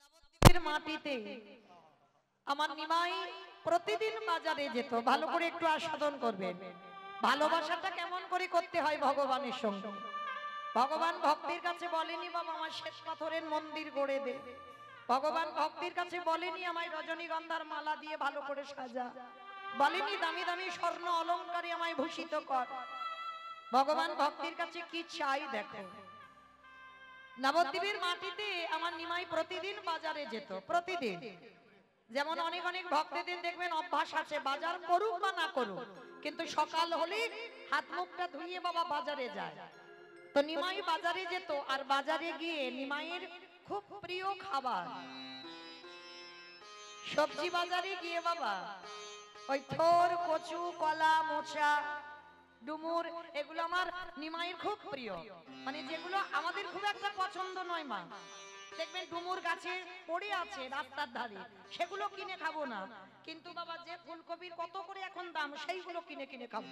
নবদ্বীপের মাটিতে আমার নিমাই প্রতিদিন বাজারে যেত। ভালো করে একটু আস্বাদন করবেন ভালোবাসাটা কেমন করে করতে হয় ভগবানের সঙ্গে। ভগবান ভক্তির কাছে বলেনি বাবা আমার শ্বেত পাথরের মন্দির গড়ে দে, ভগবান ভক্তির কাছে বলেনি আমায় রজনীগন্ধার মালা দিয়ে ভালো করে সাজা, বলেনি দামি দামি স্বর্ণ অলংকারে আমায় ভূষিত কর। ভগবান ভক্তির কাছে কি চাই দেখো। নবদ্বীপের মাটিতে আমার নিমাই প্রতিদিন বাজারে যেত, প্রতিদিন। যেমন অনেক অনেক ভক্তদের দেখবেন অভ্যাস আছে বাজার করুক বা না করুক, কিন্তু সকাল হলে হাত মুখটা ধুইয়ে বাবা বাজারে যায়। তো নিমাই বাজারে যেত, আর বাজারে গিয়ে নিমাইয়ের খুব প্রিয় খাবার সবজি বাজারে গিয়ে বাবা ওই থোর, কচু, কলা, মোচা, ডুমুর, এগুলো আমার নিমাইয়ের খুব প্রিয়। মানে যেগুলো আমাদের খুব একটা পছন্দ নয় মা, দেখবেন ডুমুর গাছে পড়ে আছে রাস্তার ধারে, সেগুলো কিনে খাবো না, কিন্তু বাবা যে ফুলকপির কত করে এখন দাম সেইগুলো কিনে কিনে খাবো।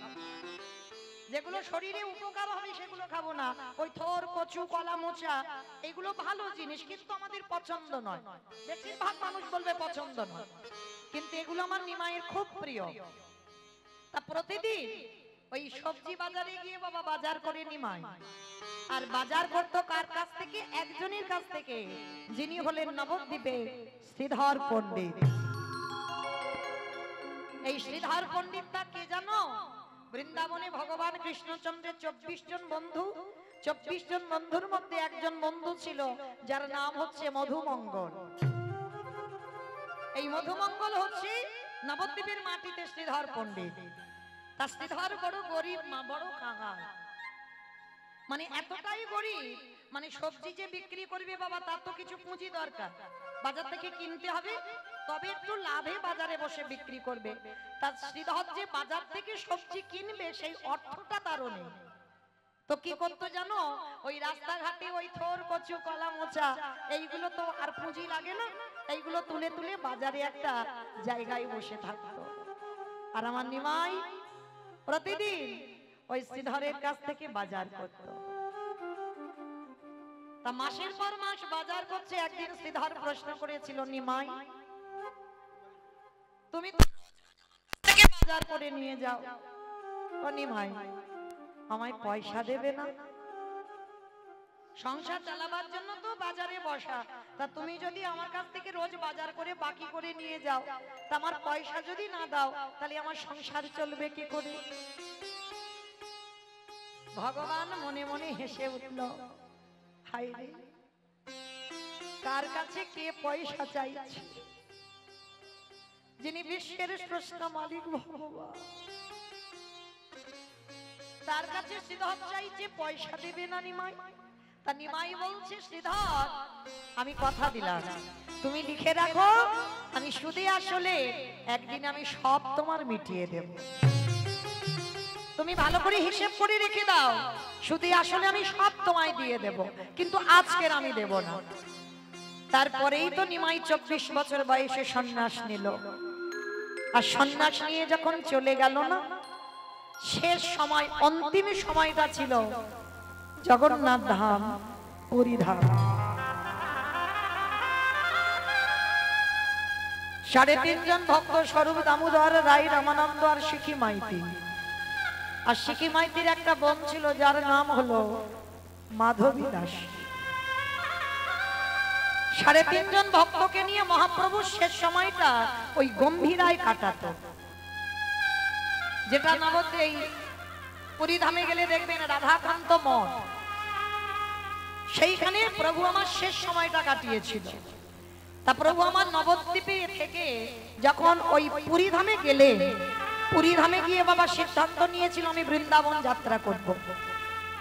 যেগুলো শরীরে উপকার হবে সেগুলো খাবো না। ওই থোর, কচু, কলা, মোচা এগুলো ভালো জিনিস, কিন্তু আমাদের পছন্দ নয়। বেশিরভাগ মানুষ বলবে পছন্দ নয়, কিন্তু এগুলো আমার নিমাইয়ের খুব প্রিয়। তা প্রতিদিন ওই সবজি বাজারে গিয়ে বাবা বাজার করে নিমাই। আর বাজার করতো কার কাছ থেকে? একজনের কাছ থেকে, যিনি হলেন নবদ্বীপের শ্রীধর পণ্ডিত। এই শ্রীধর পণ্ডিতটা কে জানো? বৃন্দাবনে ভগবান কৃষ্ণচন্দ্রের 24 জন বন্ধু, 24 জন বন্ধুর মধ্যে একজন বন্ধু ছিল যার নাম হচ্ছে মধুমঙ্গল। এই মধুমঙ্গল হচ্ছে নবদ্বীপের মাটিতে শ্রীধর পণ্ডিত। তা শ্রীধর বড় গরিব মা, বড় কাঙাল। মানে এতটাই গরিব, মানে সবজি যে বিক্রি করবে বাবা তার তো কিছু পুঁজি দরকার, বাজার থেকে কিনতে হবে, তবে একটু লাভে বাজারে বসে বিক্রি করবে। তার শ্রীধর যে বাজার থেকে সবজি কিনবে সেই অর্থটা তারও নেই। তো কি করতো জানো? ওই রাস্তাঘাটে ওই থোর, কচু, কলা, মোচা এইগুলো তো আর পুঁজি লাগে না, এইগুলো তুলে তুলে বাজারে একটা জায়গায় বসে থাকতো। আর আমার নিমাই প্রতিদিন ওই শ্রীধরের কাছ থেকে বাজার করত। তা মাসের পর মাস বাজার করছে। একদিন শ্রীধর প্রশ্ন করেছিল, নিমাই তুমি থেকে বাজার করে নিয়ে যাও, ও নিমাই আমায় পয়সা দেবে না? সংসার চালাবার জন্য তো বাজারে বসা, তা তুমি যদি আমার কাছ থেকে রোজ বাজার করে বাকি করে নিয়ে যাও, তা আমার পয়সা যদি না দাও তাহলে আমার সংসার চলবে কি করে? ভগবান মনে মনে হেসে উঠল, হায় রে, কার কাছে কে পয়সা চাইছে? যিনি বিশ্বের স্রষ্টা মালিক ভগবান, তার কাছে শ্রীধর চাইছে, পয়সা দেবে না নিমাই? তা নিমাই বলছে, শ্রীধর আমি কথা দিলাম, তুমি লিখে রাখো, আমি সুদে আসলে একদিন আমি সব তোমার মিটিয়ে দেব। তুমি ভালো করে হিসেব করে রেখে দাও, সুদে আসলে আমি সব তোমায় দিয়ে দেব, কিন্তু আজকের আমি দেব না। তারপরেই তো নিমাই 24 বছর বয়সে সন্ন্যাস নিল। আর সন্ন্যাস নিয়ে যখন চলে গেল না, শেষ সময়, অন্তিম সময়টা ছিল জগন্নাথ ধাম, পুরী ধাম। 3.5 জন ভক্ত, স্বরূপ দামোদর রায়, রামানন্দ আর শিখি মাইতি। আর শিখি মাইতির একটা বোন ছিল যার নাম হলো মাধবী দাস। 3.5 জন ভক্তকে নিয়ে মহাপ্রভু শেষ সময়টা ওই গম্ভীরায় কাটাতো, যেটা নবদ্বীপ পুরী ধামে গেলে দেখবেন রাধাকান্ত মঠ, সেইখানে প্রভু আমার শেষ সময়টা কাটিয়েছিল। তা প্রভু আমার নবদ্বীপে থেকে যখন ওই পুরী ধামে গেলেন, পুরী ধামে গিয়ে বাবা সিদ্ধান্ত নিয়েছিল আমি বৃন্দাবন যাত্রা করব।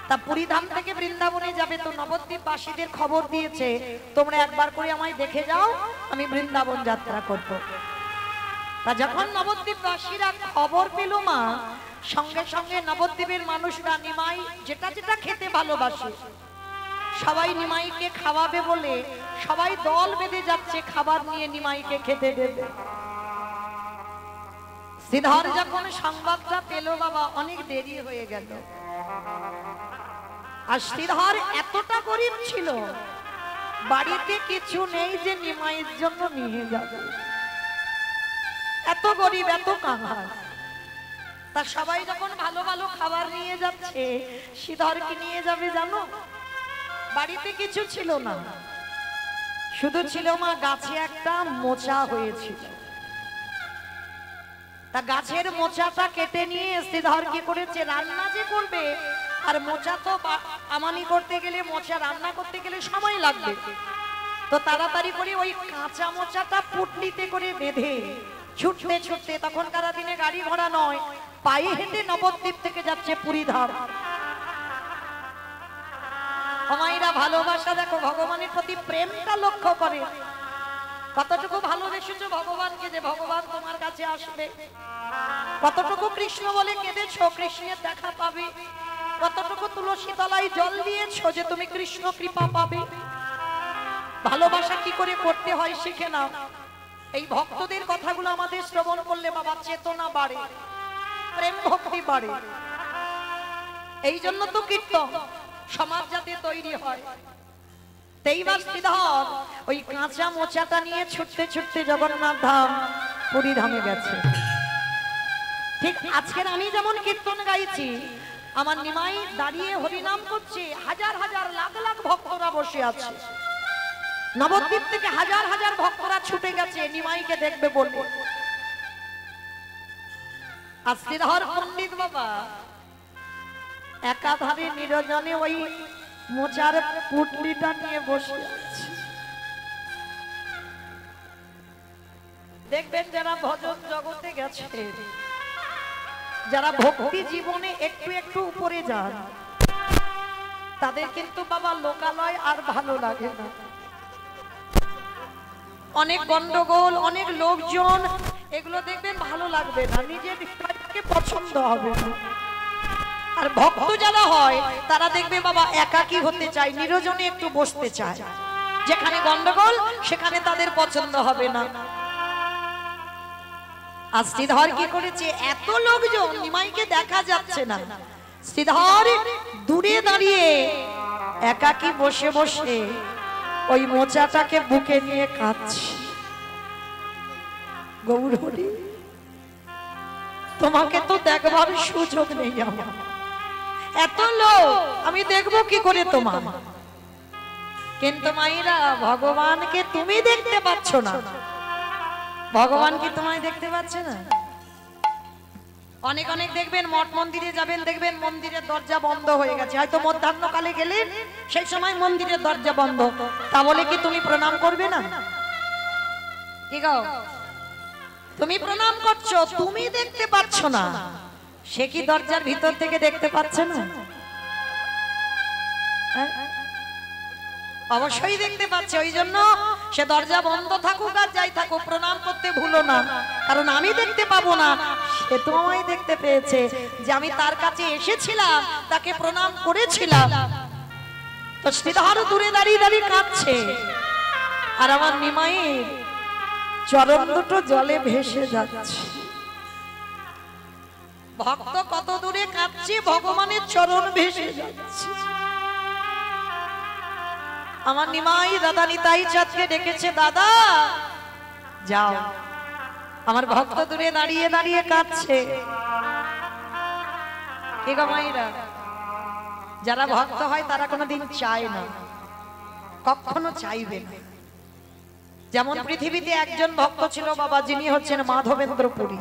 তা পুরী ধাম থেকে বৃন্দাবনে যাবে, তো নবদ্বীপ বাসীদের খবর দিয়েছে তোমরা একবার করে আমায় দেখে যাও, আমি বৃন্দাবন যাত্রা করব। তা যখন নবদ্বীপ বাসীরা খবর পেল মা, সঙ্গে সঙ্গে নবদ্বীপের মানুষরা নিমাই যেটা যেটা খেতে ভালোবাসে সবাই নিমাইকে খাওয়াবে বলে সবাই দল বেঁধে যাচ্ছে খাবার নিয়ে নিমাইকে খেতে দেবে। শ্রীধর যখন সংবাদটা পেল বাবা, অনেক দেরি হয়ে গেল। আর শ্রীধর এতটা গরিব ছিল, বাড়িতে কিছু নেই যে নিমাইয়ের জন্য নিয়ে যাবে। এত গরিব, এত কাঙাল। তা সবাই যখন ভালো ভালো খাবার নিয়ে যাচ্ছে, শ্রীধর কি নিয়ে যাবে জানো? বাড়িতে কিছু ছিল না, শুধু ছিল মা গাছে একটা মোচা হয়েছিল। তা গাছের মোচাটা কেটে নিয়ে শ্রীধর কি করেছে, রান্না যে করবে, আর মোচা তো আমানি করতে গেলে, মোচা রান্না করতে গেলে সময় লাগবে, তো তাড়াতাড়ি করে ওই কাঁচা মোচাটা পুটলিতে করে বেঁধে ছুটতে ছুটতে, তখনকার দিনে গাড়ি ঘোড়া নয়, পায়ে হেঁটে নবদ্বীপ থেকে যাচ্ছে পুরীধাম। আমাইরা ভালোবাসা দেখো, ভগবানের প্রতি প্রেমটা লক্ষ্য করে। কতটুকু ভালোবেসেছো ভগবানকে যে ভগবান তোমার কাছে আসবে, কতটুকু কৃষ্ণ বলে কেঁদেছো কৃষ্ণের দেখা পাবে, কতটুকু তুলসী তলায় জল দিয়েছো যে তুমি কৃষ্ণ কৃপা পাবে। ভালোবাসা কি করে করতে হয় শিখে নাও। এই ভক্তদের কথাগুলো আমাদের শ্রবণ করলে বাবা চেতনা বাড়ে, প্রেম ভক্তি বাড়ে। এই জন্য তো কীর্তন, সমাজ যাতে তৈরি হয়। তেইবার শ্রীধর ওই কাঁচা মোচাটা নিয়ে ছুটতে ছুটতে জগন্নাথ ধাম পুরী ধামে গেছে। ঠিক আজকের আমি যেমন কীর্তন গাইছি, আমার নিমাই দাঁড়িয়ে হরিনাম করছে, হাজার হাজার লাখ লাখ ভক্তরা বসে আছে। নবদ্বীপ থেকে হাজার হাজার ভক্তরা ছুটে গেছে নিমাইকে দেখবে বলবে। আর শ্রীধর পণ্ডিত বাবা একাধারে নিরজনে ওই মোচার পুটলিটা নিয়ে বসে আছে। দেখবেন যারা ভজন জগতে গেছে, যারা ভক্তি জীবনে একটু একটু উপরে যান, তাদের কিন্তু বাবা লোকালয় আর ভালো লাগে না। অনেক গন্ডগোল, অনেক লোকজন, এগুলো দেখবেন ভালো লাগবে না, নিজের হৃদয়কে পছন্দ হবে না। আর ভক্ত যারা হয় তারা দেখবে বাবা একাকী হতে চায়, নিরজনে একটু বসতে চায়। যেখানে গন্ডগোল সেখানে তাদের পছন্দ হবে না। আর শ্রীধর কি করেছে, এত লোকজন নিমাইকে দেখা যাচ্ছে না, শ্রীধর দূরে দাঁড়িয়ে একাকী বসে বসে ওই মোচাটাকে বুকে নিয়ে কাঁদছে। গৌরহরি, তোমাকে তো দেখবার সুযোগ নেই আমার, এত লোক আমি দেখবো কি করে তোমার। কিন্তু মাইরা, ভগবানকে তুমি দেখতে পাচ্ছ না, ভগবান কি তোমায় দেখতে পাচ্ছে না? অনেক অনেক দেখবেন মঠ মন্দিরে যাবেন, দেখবেন মন্দিরের দরজা বন্ধ হয়ে গেছে, হয়তো মধ্যাহ্নকালে গেলেন, সেই সময় মন্দিরের দরজা বন্ধ, তা বলে কি তুমি প্রণাম করবে না? কি গো, তুমি প্রণাম করছো, তুমি দেখতে পাচ্ছ না, সে কি দরজার ভিতর থেকে দেখতে পাচ্ছে না? অবশ্যই দেখতে পাচ্ছে। ওই জন্য সে দরজা বন্ধ থাকুক আর যাই থাকুক, প্রণাম করতে ভুলো না, কারণ আমি দেখতে পাবো না, সে তো আমায় দেখতে পেয়েছে যে আমি তার কাছে এসেছিলাম, তাকে প্রণাম করেছিলাম। তো শ্রীধর দূরে দাঁড়িয়ে দাঁড়িয়ে কাঁদছে, আর আমার নিমাইয়ের চরণ দুটো জলে ভেসে যাচ্ছে। ভক্ত কত দূরে কাঁদছে, ভগবানের চরণ ভেসে যাচ্ছে। আমার নিমাই দাদা নিতাই চাঁদকে ডেকেছে, দাদা যাও, আমার ভক্ত দূরে দাঁড়িয়ে দাঁড়িয়ে কাঁদছে। কে গো মাইরা, যারা ভক্ত হয় তারা কোনোদিন চায় না, কখনো চাইবে না। যেমন পৃথিবীতে একজন ভক্ত ছিল বাবা, যিনি হচ্ছেন মাধবেন্দ্র পুরী,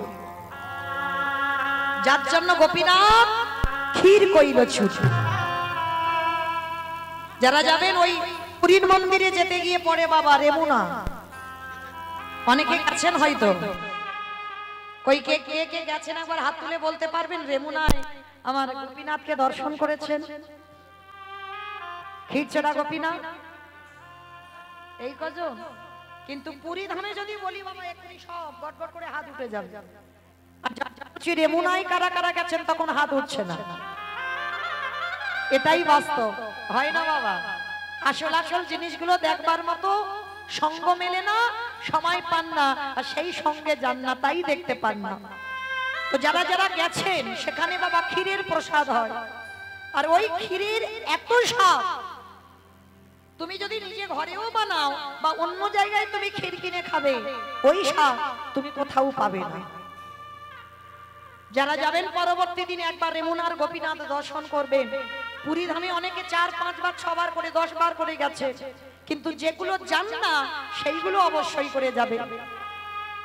যার জন্য গোপীনাথ ক্ষীর কইল ছুটি। যারা যাবেন ওই পুরীর মন্দিরে যেতে গিয়ে পড়ে বাবা রেমুনা, অনেকে গেছেন হয়তো, কই কে কে কে গেছেন একবার হাত তুলে বলতে পারবেন রেমুনায় আমার গোপীনাথকে দর্শন করেছেন? ক্ষীরচড়া গোপীনাথ এই কজন, কিন্তু পুরী ধামে যদি বলি বাবা এক্ষুনি সব গটগট করে হাত উঠে যাবে। রেমুনায় কারা কারা গেছেন তখন হাত উঠছে না, এটাই বাস্তব, হয় না বাবা? আসল আসল জিনিসগুলো দেখবার মতো সঙ্গ মেলে না, সময় পান না, আর সেই সঙ্গে যান না, তাই দেখতে পান না। তো যারা যারা গেছেন সেখানে বাবা ক্ষীরের প্রসাদ হয়, আর ওই ক্ষীরের এত স্বাদ, তুমি যদি নিজে ঘরেও বানাও বা অন্য জায়গায় তুমি ক্ষীর কিনে খাবে, ওই স্বাদ তুমি কোথাও পাবে না। যারা যাবেন পরবর্তী দিনে একবার রেমুনার গোপীনাথ দর্শন করবেন। পুরী ধামে অনেকে 4-5 বার 6 বার করে 10 বার করে গেছে, কিন্তু যেগুলো যান না সেইগুলো অবশ্যই করে যাবে।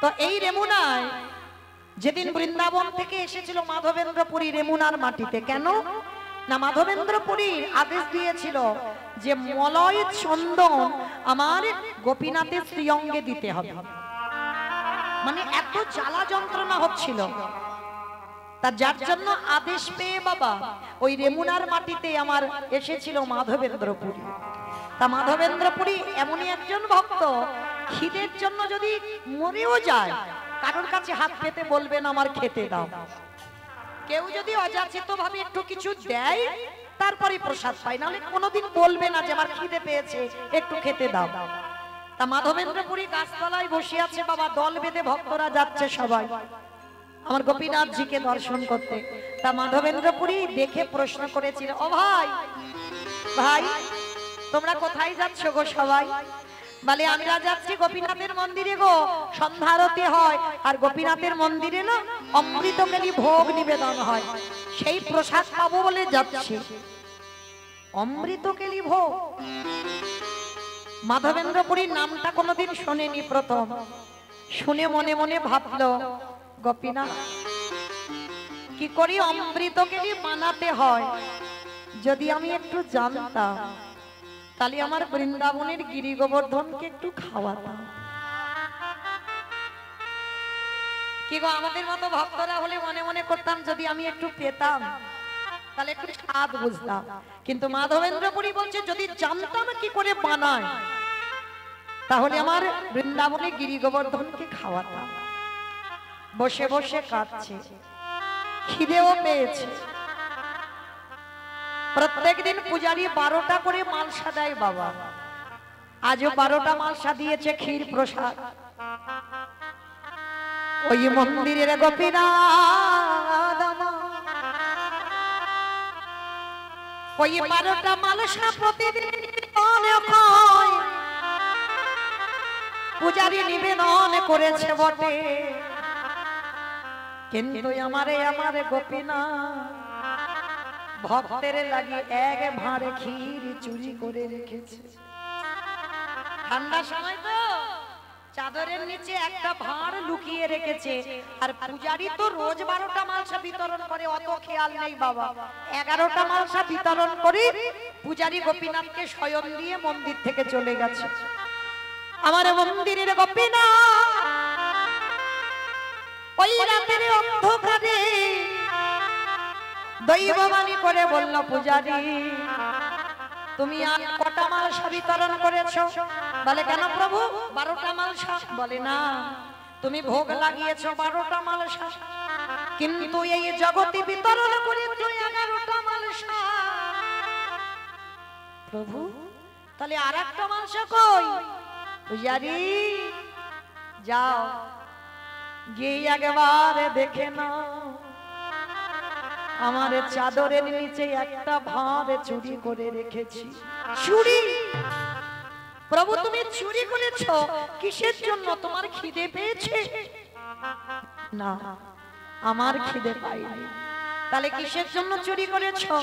তো এই রেমুনায় যেদিন বৃন্দাবন থেকে এসেছিল মাধবেন্দ্রপুরী রেমুনার মাটিতে, কেন না মাধবেন্দ্রপুরীর আদেশ দিয়েছিল যে মলয় চন্দন আমার গোপীনাথের শ্রীঅঙ্গে দিতে হবে। মানে এত জ্বালা যন্ত্রণা হচ্ছিল, তা যার জন্য আদেশ পেয়ে বাবা ওই রেমুনার মাটিতে আমার এসেছিল মাধবেন্দ্রপুরী। তা মাধবেন্দ্রপুরী এমনই একজন ভক্ত, খিদের জন্য যদি মরেও যায় কারোর কাছে হাত পেতে বলবেন আমার খেতে দাও। কেউ যদি অযাচিত ভাবে একটু কিছু দেয় তারপরে প্রসাদ পায়, নাহলে কোনোদিন বলবে না যে আমার খিদে পেয়েছে একটু খেতে দাও। তা মাধবেন্দ্রপুরী গাছতলায় বসে আছে বাবা, দল বেঁধে ভক্তরা যাচ্ছে সবাই আমার গোপীনাথজিকে দর্শন করতে। তা মাধবেন্দ্রপুরী দেখে প্রশ্ন করেছিল, ও ভাই ভাই তোমরা কোথায় যাচ্ছ গো সবাই? বলে আমরা যাচ্ছি গোপীনাথের মন্দিরে গো, সন্ধ্যা আরতি হয় আর গোপীনাথের মন্দিরে না অমৃতকালী ভোগ নিবেদন হয়, সেই প্রসাদ পাবো বলে যাচ্ছি। অমৃতকালী ভোগ, মাধবেন্দ্রপুরীর নামটা কোনোদিন শোনেনি, প্রথম শুনে মনে মনে ভাবলো গোপীনাথ কি করি অমৃতকালী বানাতে হয়, যদি আমি একটু জানতাম তাহলে আমার বৃন্দাবনের গিরি গোবর্ধনকে একটু খাওয়াতাম। কি গো আমাদের মতো ভক্তরা হলে মনে মনে করতাম যদি আমি একটু পেতাম তাহলে একটু স্বাদ বুঝতাম, কিন্তু মাধবেন্দ্রপুরী বলছে যদি জানতাম কি করে বানায় তাহলে আমার বৃন্দাবনে গিরি গোবর্ধনকে খাওয়াতাম। বসে বসে কাঁদছে, খিদেও পেয়েছে। প্রত্যেক দিন পূজারী 12টা করে মালসা দেয় বাবা, আজও 12টা মালসা দিয়েছে ক্ষীর প্রসাদ। ওই মন্দিরের গোপীনাথ ওই 12টা মালসা প্রতিদিন পূজারী নিবেদন করেছে বটে, কিন্তু আমারে গোপীনাথ ভক্তের লাগি এক ভাঁড়ে ক্ষীর চুরি করে রেখেছে। ঠান্ডার সময় তো চাদরের নিচে একটা ভাঁড় লুকিয়ে রেখেছে, আর পূজারী তো রোজ 12টা মালসা বিতরণ করে, অত খেয়াল নেই বাবা। 11টা মালসা বিতরণ করে পূজারী গোপীনাথকে শয়ন দিয়ে মন্দির থেকে চলে গেছে। আমার মন্দিরের গোপীনাথ ওই রাতের অন্ধকারে দৈববাণী করে বলল, পূজারী তুমি আর কটা মালসা বিতরণ করেছো? বলে কেন প্রভু 12টা মালসা। বলে না, তুমি ভোগ লাগিয়েছো 12টা মালসা, কিন্তু এই জগতে বিতরণ করেছো 11টা মালসা। প্রভু তাহলে আর একটা মালসা কই? পূজারী যাও গিয়ে একবার দেখে নাও, আমার চাদরের নিচে একটা ভাঁড় চুরি করে রেখেছি। চুরি? প্রভু তুমি চুরি করেছো কিসের জন্য? তোমার খিদে পেয়েছে? না, আমার খিদে পাইনি। তাহলে কিসের জন্য চুরি করেছো?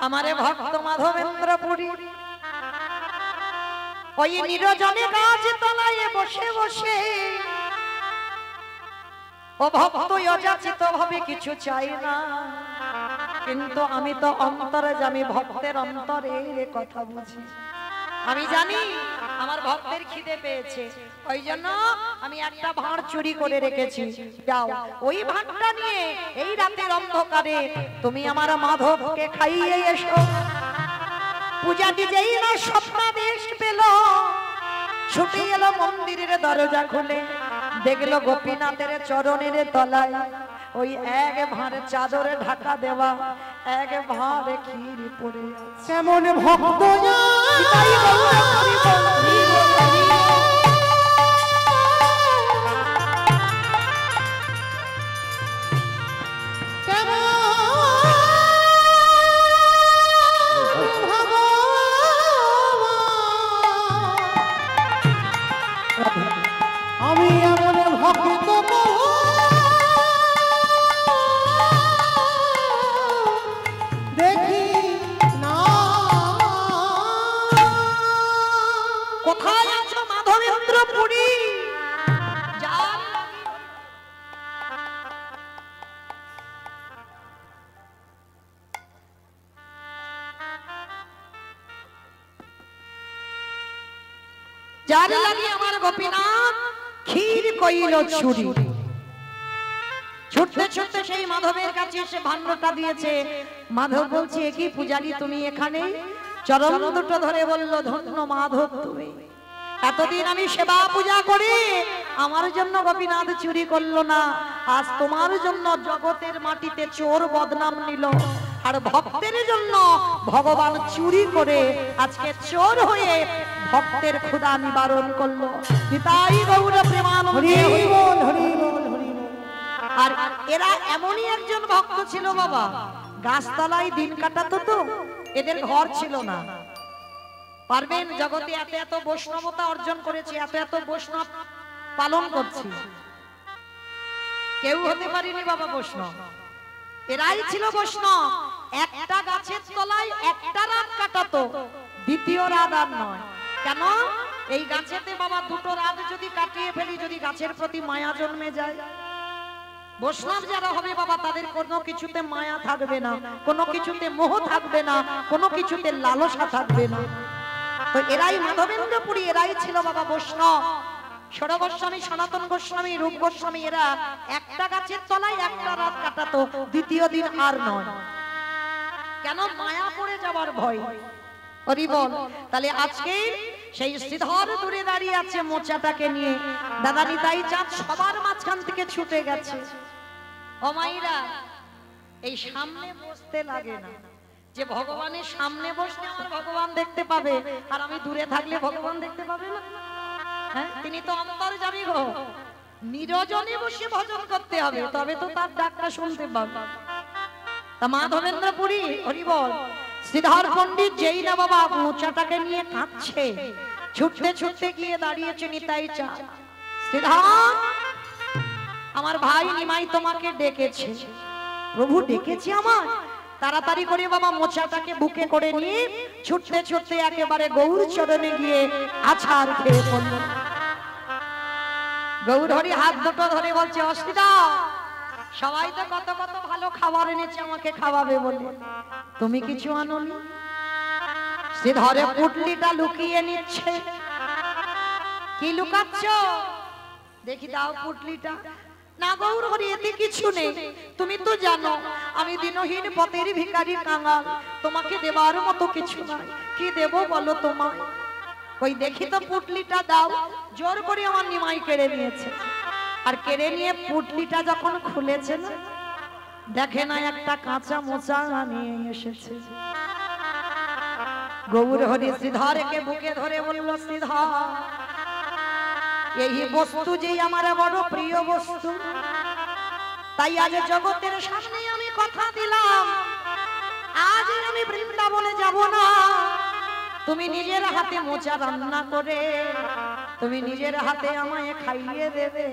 আমারে ভক্ত মাধবেন্দ্রপুরী ওই নিরজনে গাছ তলায় বসে বসে ও ভক্ত অযাচিত ভাবে কিছু চাই না, কিন্তু আমি তো অন্তরে জানি, ভক্তের অন্তরের কথা বুঝি। আমি জানি আমার ভক্তের খিদে পেয়েছে, ওই জন্য আমি একটা ভাঁড় চুরি করে রেখেছি। যাও ওই ভাঁড়টা নিয়ে এই রাতের অন্ধকারে তুমি আমার মাধবকে খাইয়ে এসো। পূজাটি যেই না স্বপ্নাদেশ পেল, ছুটে এলো মন্দিরের দরজা খুলে, দেখলো গোপীনাথের চরণের তলায় ওই এক ভাঁড় চাদরে ঢাকা দেওয়া এক ভাঁড় ক্ষীর পড়ে আছে। কেমন ভক্ত কোথায় আছো মাধবেন্দ্রপুরী? যার লাগি আমার গোপীনাথ ক্ষীর কইল চুরি। ছুটতে ছুটতে সেই মাধবের কাছে এসে ভান্ডটা দিয়েছে। মাধব বলছে, কি পূজারি তুমি এখানে? চরণ দুটো ধরে বলল, ধন্য মাধব তুমি, এতদিন আমি সেবা পূজা করি, আমার জন্য গোপীনাথ চুরি করলো না, আজ তোমার জন্য জগতের মাটিতে চোর বদনাম নিল, আর ভক্তের জন্য ভগবান চুরি করে আজকে চোর হয়ে ভক্তের ক্ষুধা নিবারণ করলো। নিতাই গৌর প্রেমানন্দে। আর এরা এমনই একজন ভক্ত ছিল বাবা, গাছতলায় দিন কাটাতো, তো এদের ঘর ছিল না। পারবেন, জগতে এত এত বৈষ্ণবতা অর্জন করেছি, এত এত বৈষ্ণব পালন করছি, কেউ হতে পারিনি বাবা বৈষ্ণব। এরাই ছিল বৈষ্ণব। একটা গাছের তলায় একটা রাত কাটাতো, দ্বিতীয় রাত আর নয়। কেন? এই গাছেতে বাবা দুটো রাত যদি কাটিয়ে ফেলি, যদি গাছের প্রতি মায়া জন্মে যায়, বৈষ্ণব যারা হবে বাবা তাদের কোনো কিছুতে মায়া থাকবে না, কোনো কিছুতে মোহ থাকবে না, কোনো কিছুতে লালসা থাকবে না। তো এরাই মাধবেন্দ্রপুরী, এরাই ছিল বাবা বৈষ্ণব। সর গোস্বামী, সনাতন গোস্বামী, রূপ গোস্বামী, এরা একটা গাছের তলায় একটা রাত কাটাতো, দ্বিতীয় দিন আর নয়। কেন? মায়া পড়ে যাবার ভয়। হরি বল। তাহলে আজকে সেই শ্রীধর দূরে দাঁড়িয়ে আছে মোচাটাকে নিয়ে, দাদা নিতাই চাঁদ সবার মাঝখান থেকে ছুটে গেছে। ও মাইরা, এই সামনে বসতে লাগে না, যে ভগবানের সামনে বসলে আমার ভগবান দেখতে পাবে, আর আমি দূরে থাকলে ভগবান দেখতে পাবে না। হ্যাঁ, তিনি তো অন্তর্যামী গো, নিরজনে বসে ভজন করতে হবে, তবে তো তার ডাকটা শুনতে পাবে। তা মাধবেন্দ্রপুরী, হরি বল, শ্রীধর পণ্ডিত যেই না বাবা মোচাটাকে নিয়ে কাঁদছে, ছুটতে ছুটতে গিয়ে দাঁড়িয়েছে নিতাই চাঁদ। শ্রীধর, আমার ভাই নিমাই তোমাকে ডেকেছে। প্রভু ডেকেছে আমার? তাড়াতাড়ি করে বাবা মোচাটাকে বুকে করে নিয়ে ছুটতে ছুটতে একেবারে গৌর চরণে গিয়ে আছাড় খেয়ে পড়ল। গৌর হরি হাত দুটো ধরে বলছে, অস্মিতা, সবাই তো কত কত ভালো খাবার এনেছে আমাকে খাওয়াবে বলে, তুমি কিছু আনোনি? শ্রীধরে পুটলিটা লুকিয়ে নিচ্ছে। কি লুকাচ্ছ? দেখি দাও পুটলিটা। না গৌর হরি, এতে কিছু নেই, তুমি তো জানো আমি দিনহীন পথের ভিখারি কাঙাল, তোমাকে দেবার মতো কিছু নাই, কি দেব বলো তোমায়? ওই দেখি তো পুটলিটা দাও। জোর করে আমার নিমাই কেড়ে নিয়েছে, আর কেড়ে নিয়ে পুটলিটা যখন খুলেছে না, দেখে না একটা কাঁচা মোচা নিয়ে এসেছে। গৌর হরি শ্রীধরকে বুকে ধরে বলল, শ্রীধর, এই বস্তু যে আমার বড় প্রিয় বস্তু, তাই আজ জগতের সামনে আমি কথা দিলাম, আজ আমি বৃন্দাবনে যাব না। তুমি নিজের হাতে মোচা রান্না করে তুমি নিজের হাতে আমায় খাইয়ে দেবে,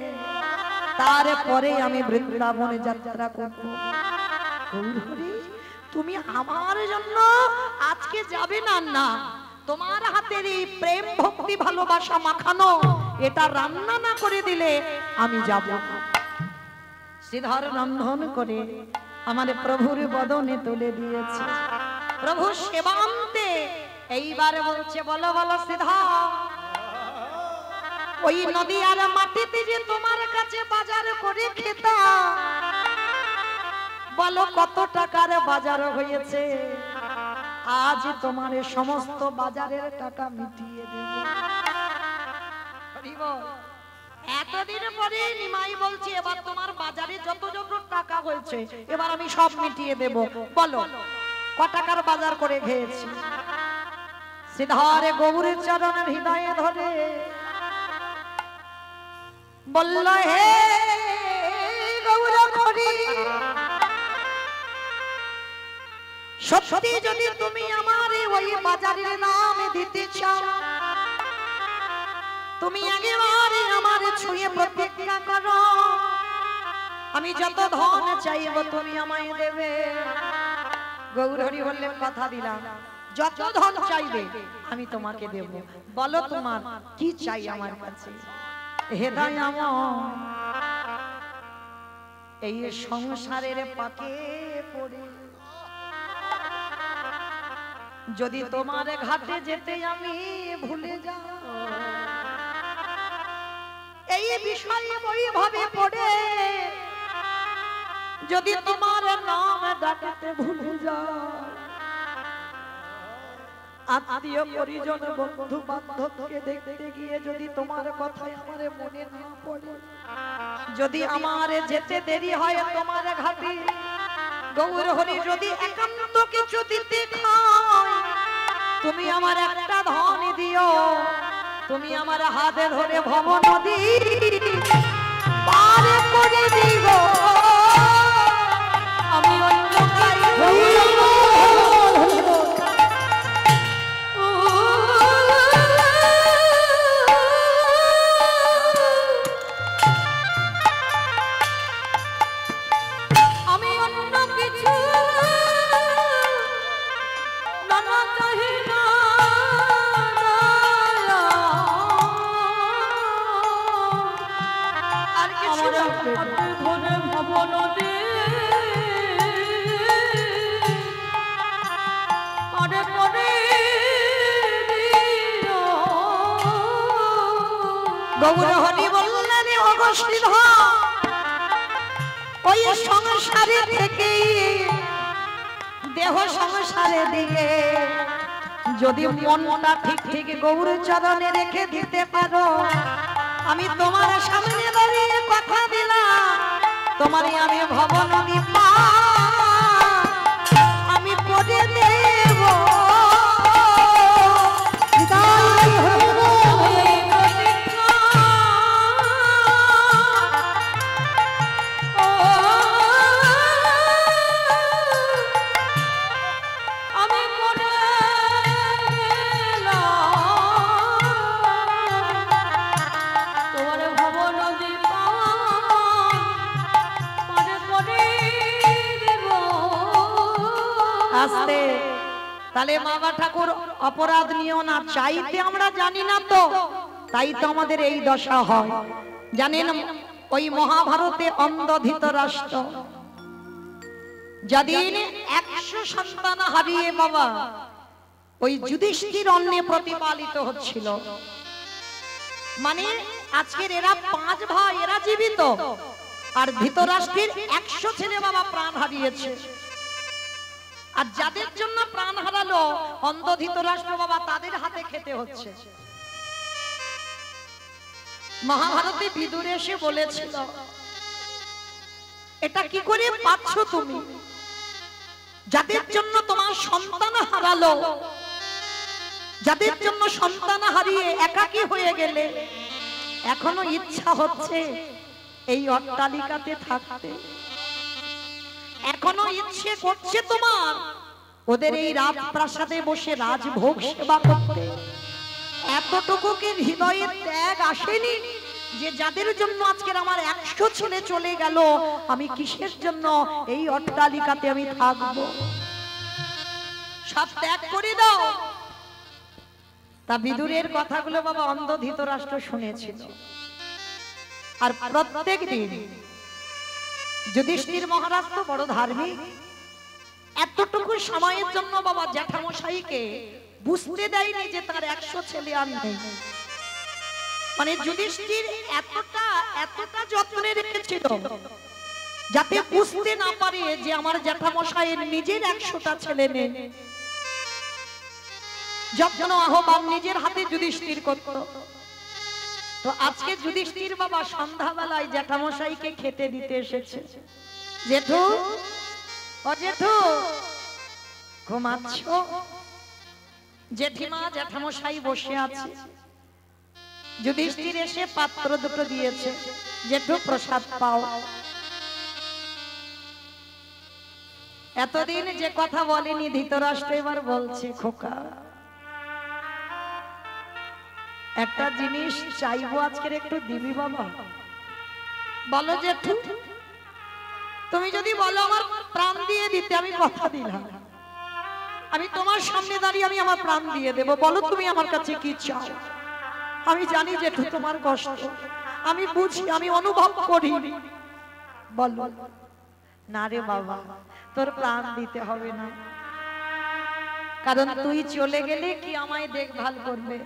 তারপরে আমি বৃন্দাবনে যাত্রা করব। তুমি আমার জন্য আজকে যাবে না? না, তোমার হাতের এই প্রেম ভক্তি ভালোবাসা মাখানো এটা রান্না না করে দিলে আমি যাব না। শ্রীধর রন্ধন করে আমার প্রভুর বদনে তুলে দিয়েছে। প্রভু সেবান্তে এইবার বলছে, বলো বলো শ্রীধর, ওই নদী আর মাটিতে যে তোমার কাছে বাজার করে খেতাম, বলো কত টাকার বাজার হয়েছে, আজ তোমার সমস্ত বাজারের টাকা মিটিয়ে দেব। এতদিন পরে নিমাই বলছে, এবার তোমার বাজারে যত যত টাকা হয়েছে এবার আমি সব মিটিয়ে দেব, বলো ক টাকার বাজার করে খেয়েছি। শ্রীধরে গৌরের চরণের হৃদয়ে ধরে বলল, হে গৌর হরি, সত্যি যদি তুমি আমার ওই বাজারের নাম দিতে চাও, তুমি একেবারে আমার ছুঁয়ে প্রতিজ্ঞা করো, আমি যত ধন চাইব তুমি আমায় দেবে। গৌর হরি বললেন, কথা দিলাম, যত ধন চাইবে আমি তোমাকে দেব। বলো তোমার কি চাই আমার কাছে। হে দয়াময়, এই সংসারের পাকে পড়ে যদি তোমার ঘাটে যেতে আমি ভুলে যাই, এই বিষয়ে ওইভাবে পড়ে যদি তোমার নাম ডাকতে ভুলে যাই, আত্মীয় পরিজন বন্ধু বান্ধবকে দেখতে গিয়ে যদি তোমার কথাই আমার মনে না পড়ে, যদি আমার যেতে দেরি হয় তোমার ঘাটে, গৌর হরি যদি একান্ত কিছু দিতে খায়, তুমি আমার একটা ধন দিও, তুমি আমার হাতে ধরে ভব নদী পার করে দিব। আমি অন্য গৌর হরি বললেন অগস্তিধ, ওই সংসারে থেকে দেহ সংসারে দিকে যদি মনটা ঠিক ঠিক গৌর চরণে রেখে দিতে পারো, আমি তোমার সামনে দাঁড়িয়ে কথা দিলাম, তোমারই আমি ভব নদী পার আমি করে দেব। তাহলে বাবা ঠাকুর অপরাধ নিও না, চাইতে আমরা জানি না তো, তাই তো আমাদের এই দশা হয়। জানেন ওই মহাভারতে অন্ধ ধৃতরাষ্ট্র যেদিন 100 সন্তান হারিয়ে বাবা ওই যুধিষ্ঠির অন্নে প্রতিপালিত হচ্ছিল, মানে আজকের এরা 5 ভাই, এরা জীবিত, আর ধৃতরাষ্ট্রের 100 ছেলে বাবা প্রাণ হারিয়েছে। আর যাদের জন্য প্রাণ হারালো অন্ধ ধৃতরাষ্ট্র বাবা, তাদের হাতে খেতে হচ্ছে। মহাভারতে বিদুর এসে বলেছিল, এটা কি করে পাচ্ছ তুমি? যাদের জন্য তোমার সন্তান হারালো, যাদের জন্য সন্তান হারিয়ে একাকী হয়ে গেলে, এখনো ইচ্ছা হচ্ছে এই অট্টালিকাতে থাকতে, এখনো ইচ্ছে করছে তোমার ওদের এই রাজপ্রাসাদে বসে রাজভোগ সেবা করতে। এতটুকু কি হৃদয়ে ত্যাগ আসেনি যে যাদের জন্য আজকের আমার 100 ছেলে চলে গেল, আমি কিসের জন্য এই অট্টালিকাতে আমি থাকবো? সব ত্যাগ করে দাও। তা বিদুরের কথাগুলো বাবা অন্ধ ধৃতরাষ্ট্র শুনেছিল। আর প্রত্যেক দিন যুধিষ্ঠির মহারাজ তো বড় ধার্মিক, এতটুকু সময়ের জন্য বাবা জ্যাঠামশাইকে বুঝতে দেয়নি যে তার 100 ছেলে আর নেই। মানে যুধিষ্ঠির এতটা যত্নে রেখেছিল যাতে বুঝতে না পারে যে আমার জ্যাঠামশাইয়ের নিজের 100টা ছেলে নেই। যত্ন আহ্বান নিজের হাতে যুধিষ্ঠির করত। তো আজকে যুধিষ্ঠির বাবা সন্ধ্যাবেলায় জ্যাঠামশাইকে খেতে দিতে এসেছে। জেঠু, ও জেঠু ঘুমাচ্ছ? জেঠিমা জ্যাঠামশাই বসে আছে। যুধিষ্ঠির এসে পাত্র দুটো দিয়েছে, জেঠু প্রসাদ পাও। এতদিন যে কথা বলেনি ধৃতরাষ্ট্র এবার বলছে, খোকা একটা জিনিস চাইবো, আজকের একটু দিবি বাবা? বলো জেঠু। তুমি যদি বলো আমার প্রাণ দিয়ে দিতে, আমি কথা দিলাম। আমি তোমার সামনে দাঁড়িয়ে আমি আমার প্রাণ দিয়ে দেব, বলো তুমি আমার কাছে কি চাও। আমি জানি জেঠু তোমার কষ্ট, আমি বুঝি, আমি অনুভব করি, বলো। না রে বাবা, তোর প্রাণ দিতে হবে না, কারণ তুই চলে গেলে কি আমায় দেখভাল করবে।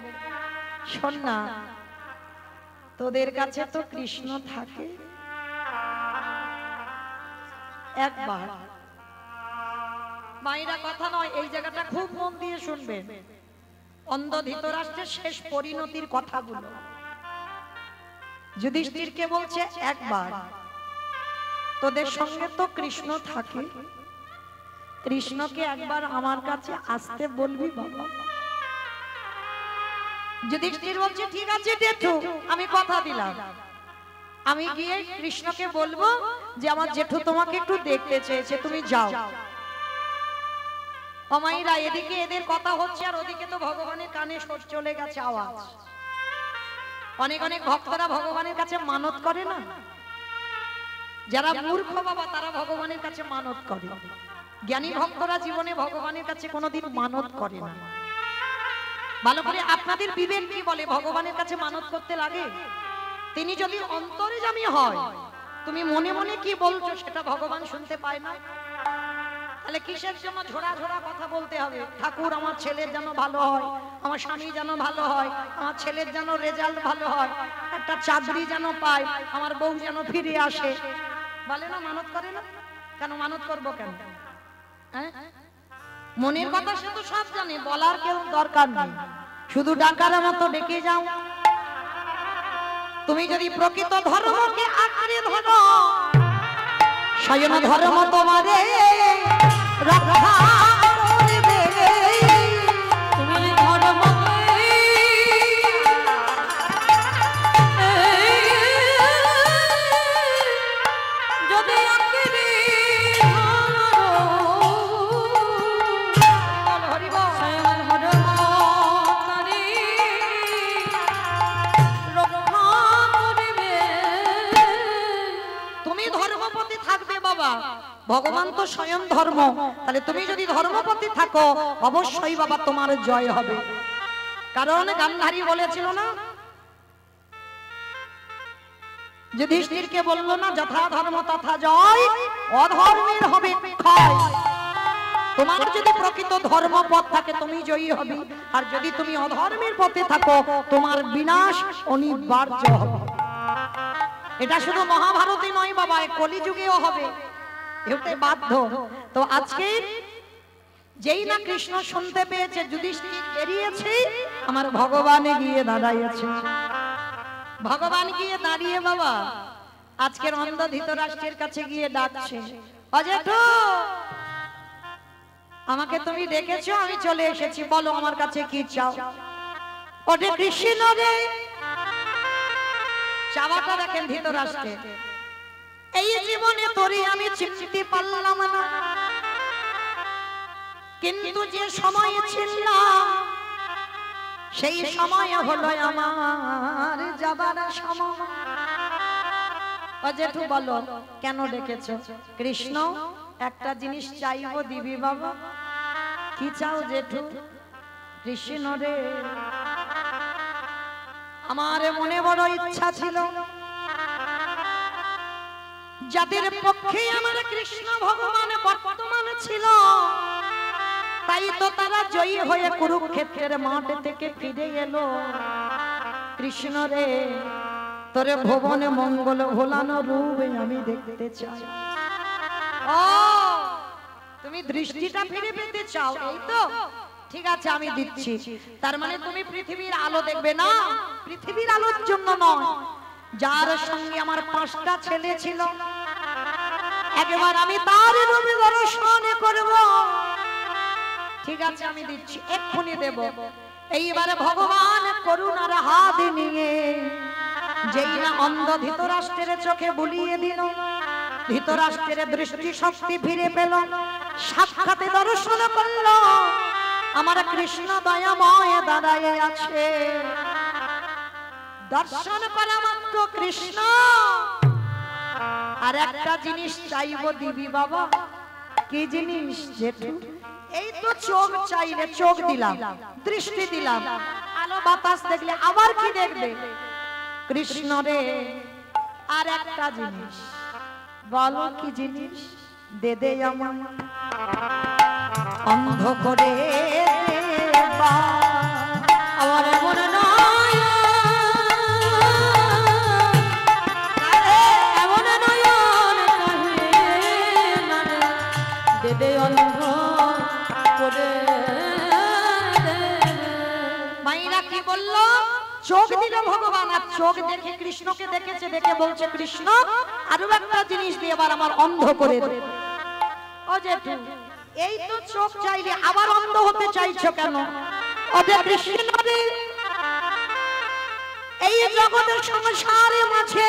শোন না, তোদের কাছে তো কৃষ্ণ থাকে, একবার মায়েরা কথা নয়, এই জায়গাটা খুব মন দিয়ে শুনবেন। অন্ধ ধৃতরাষ্ট্রের শেষ পরিণতির কথাগুলো যুধিষ্ঠিরকে বলছে, একবার তোদের সঙ্গে তো কৃষ্ণ থাকে, কৃষ্ণকে একবার আমার কাছে আসতে বলবি বাবা। যুধিষ্ঠির বলছে, ঠিক আছে জেঠু, আমি কথা দিলাম, আমি গিয়ে কৃষ্ণকে বলবো যে আমার জেঠু তোমাকে একটু দেখতে চেয়েছে, তুমি যাও। অমাইরা এদিকে এদের কথা হচ্ছে, আর ওদিকে তো ভগবানের কানে চলে গেছে আওয়াজ। অনেক অনেক ভক্তরা ভগবানের কাছে মানত করে না, যারা মূর্খ বাবা তারা ভগবানের কাছে মানত করে, জ্ঞানী ভক্তরা জীবনে ভগবানের কাছে কোনোদিন মানত করে না। ভালো করে আপনাদের বিবেক কি বলে, ভগবানের কাছে মানত করতে লাগে? তিনি যদি অন্তর্যামী হয়, তুমি মনে মনে কি বলছো সেটা ভগবান শুনতে পায় না, তাহলে কিসের জন্য ঝোড়া ঝোড়া কথা বলতে হবে? ঠাকুর আমার ছেলের যেন ভালো হয়, আমার স্বামী যেন ভালো হয়, আমার ছেলের যেন রেজাল্ট ভালো হয়, একটা চাকরি যেন পায়, আমার বউ যেন ফিরে আসে, বলে না, মানত করে না। কেন মানত করবো কেন? মনের কথা সে তো সব জানে, বলার কেউ দরকার নেই, শুধু ডাকার মতো ডেকে যাও। তুমি যদি প্রকৃত ধর্মকে আঁকড়ে ধরো, স্বয়ং ধর্ম তোমারে রক্ষা করবে। তুমি ধর্মকে যদি আঁকড়ে ধরো, স্বয়ং ধর্ম তারে রক্ষা করবে। তুমি ধর্মপতি থাকবে বাবা, ভগবান তো স্বয়ং ধর্ম, তাহলে তুমি যদি ধর্মপতি থাকো অবশ্যই বাবা তোমার জয় হবে। কারণ গান্ধারী বলেছিল না, যুধিষ্ঠিরকে বললো না, যথা ধর্ম তথা জয়, অধর্মের হবে ক্ষয়। তোমার যদি প্রকৃত ধর্ম পথ থাকে তুমি জয়ী হবে, আর যদি তুমি অধর্মের পথে থাকো তোমার বিনাশ অনিবার্য হবে। এটা শুধু মহাভারতে নয় বাবা, কলিযুগেও হবে, এটাই বাধ্য। তো আজকে যেই না কৃষ্ণ শুনতে পেয়েছে, যুধিষ্ঠির বেরিয়েছে, আমার ভগবান গিয়ে দাঁড়াইছে। ভগবান গিয়ে দাঁড়িয়ে বাবা আজকের অন্ধ ধৃতরাষ্ট্রের কাছে গিয়ে ডাকছে, অজেঠু আমাকে তুমি ডেকেছো, আমি চলে এসেছি, বলো আমার কাছে কি চাও। ওরে কৃষ্ণ রে, চাওয়াটা দেখেন ধৃতরাষ্ট্রের, এই জীবনে তোরে আমি চিনতে পারলাম না, কিন্তু যে সময় ছিলাম সেই সময় হলো আমার যাবার সময়। জেঠু বলো কেন ডেকেছো? কৃষ্ণ একটা জিনিস চাইবো, দিবি বাবা? কি চাও জেঠু? কৃষ্ণ রে, আমার মনে বড় ইচ্ছা ছিল, যাদের পক্ষে আমার কৃষ্ণ ভগবান বর্তমান ছিল, তাই তো তারা জয়ী হয়ে কুরুক্ষেত্রের মাঠ থেকে ফিরে এলো। কৃষ্ণ রে, তোরে ভুবনে মঙ্গল ভোলানো রূপে আমি দেখতে চাই। ও, তুমি দৃষ্টিটা ফিরে পেতে চাও, এই তো ঠিক আছে, আমি দিচ্ছি। তার মানে তুমি পৃথিবীর আলো দেখবে না? পৃথিবীর আলোর জন্য নয়, যার সঙ্গে আমার 5টা ছেলে ছিল, একবার আমি তার রূপ দর্শন করব। ঠিক আছে, আমি দিচ্ছি, এক্ষুনি দেব। এইবারে ভগবান করুণার হাত নিয়ে যেই না অন্ধ ধৃতরাষ্ট্রের চোখে বুলিয়ে দিল, ধৃতরাষ্ট্রের দৃষ্টি শক্তি ফিরে পেল, সাক্ষাতে দর্শন করল আমার কৃষ্ণ দয়াময় দাঁড়ায় আছে। দর্শন করা মাত্র কৃষ্ণ আর একটা জিনিস চাইবো, দিবি বাবা? কি জিনিস জেঠু? এই তো চোখ চাইলে চোখ দিলাম, দৃষ্টি দিলাম, আলো বাতাস দেখলে আবার কি দেখবে? কৃষ্ণ রে আর একটা জিনিস, বলো কি জিনিস? দে দে আমার অন্ধ করে আমার মনে নয় এমন নয়ন দে দে অন্ধ করে। মাইরা কি বললো? চোখ দিল ভগবান, আর চোখ দেখে কৃষ্ণকে দেখেছে, দেখে বলছে কৃষ্ণ আরো একটা জিনিস দিয়ে এবার আমার অন্ধ করে দে। ও জেঠু, এই তো চোখ চাইলে আবার অন্ধ হতে চাইছো কেন? ও যে কৃষ্ণ রে, এই জগতের সংসারে মাঝে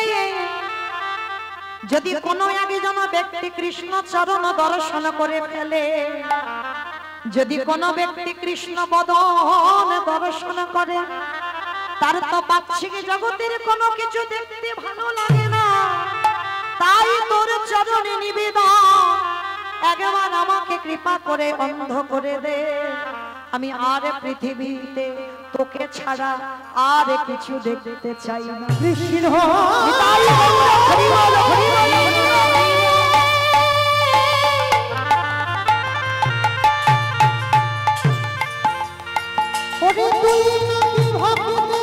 যদি কোনো একজন ব্যক্তি কৃষ্ণ চরণ দর্শন করে ফেলে, যদি কোনো ব্যক্তি কৃষ্ণ বদন দর্শন করে, তার তো বাহ্যিক জগতের কোনো কিছু দেখতে ভালো লাগে না। তাই তোর চরণে নিবেদন, একবার আমাকে কৃপা করে অন্ধ করে দে। আমি আর পৃথিবীতে তোকে ছাড়া আর কিছু দেখতে চাই না। কৃষ্ণ হরি বল হরি বল। ওরে তুই নাকি ভক্তে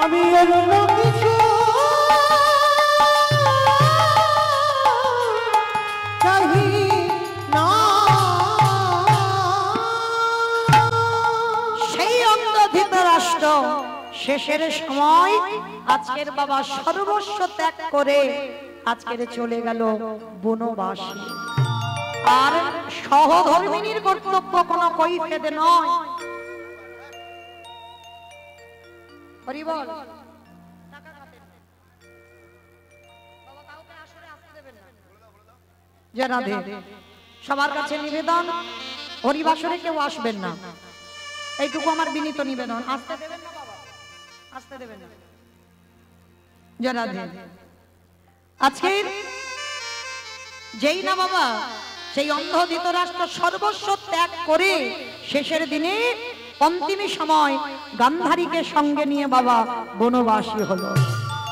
আমি অন্য কিছু চাহি না। সেই অন্ধ ধৃতরাষ্ট্র শেষের সময় আজকের বাবা সর্বস্ব ত্যাগ করে আজকের চলে গেল বনবাসী। আর সহধর্মিনীর কর্তব্য কোনো কৈফিয়ত নয়। হরি বল। সবার কাছে নিবেদন, হরিবাসরে কেউ আসবেন না, এইটুকু আমার বিনীত নিবেদন। আসতে দেবেন না বাবা, আসতে দেবেন না। জয় রাধে। আজকে যেই না বাবা সেই অন্ধ ধৃতরাষ্ট্র সর্বস্ব ত্যাগ করে শেষের দিনে অন্তিম সময় গান্ধারীকে সঙ্গে নিয়ে বাবা বনবাসী হলো,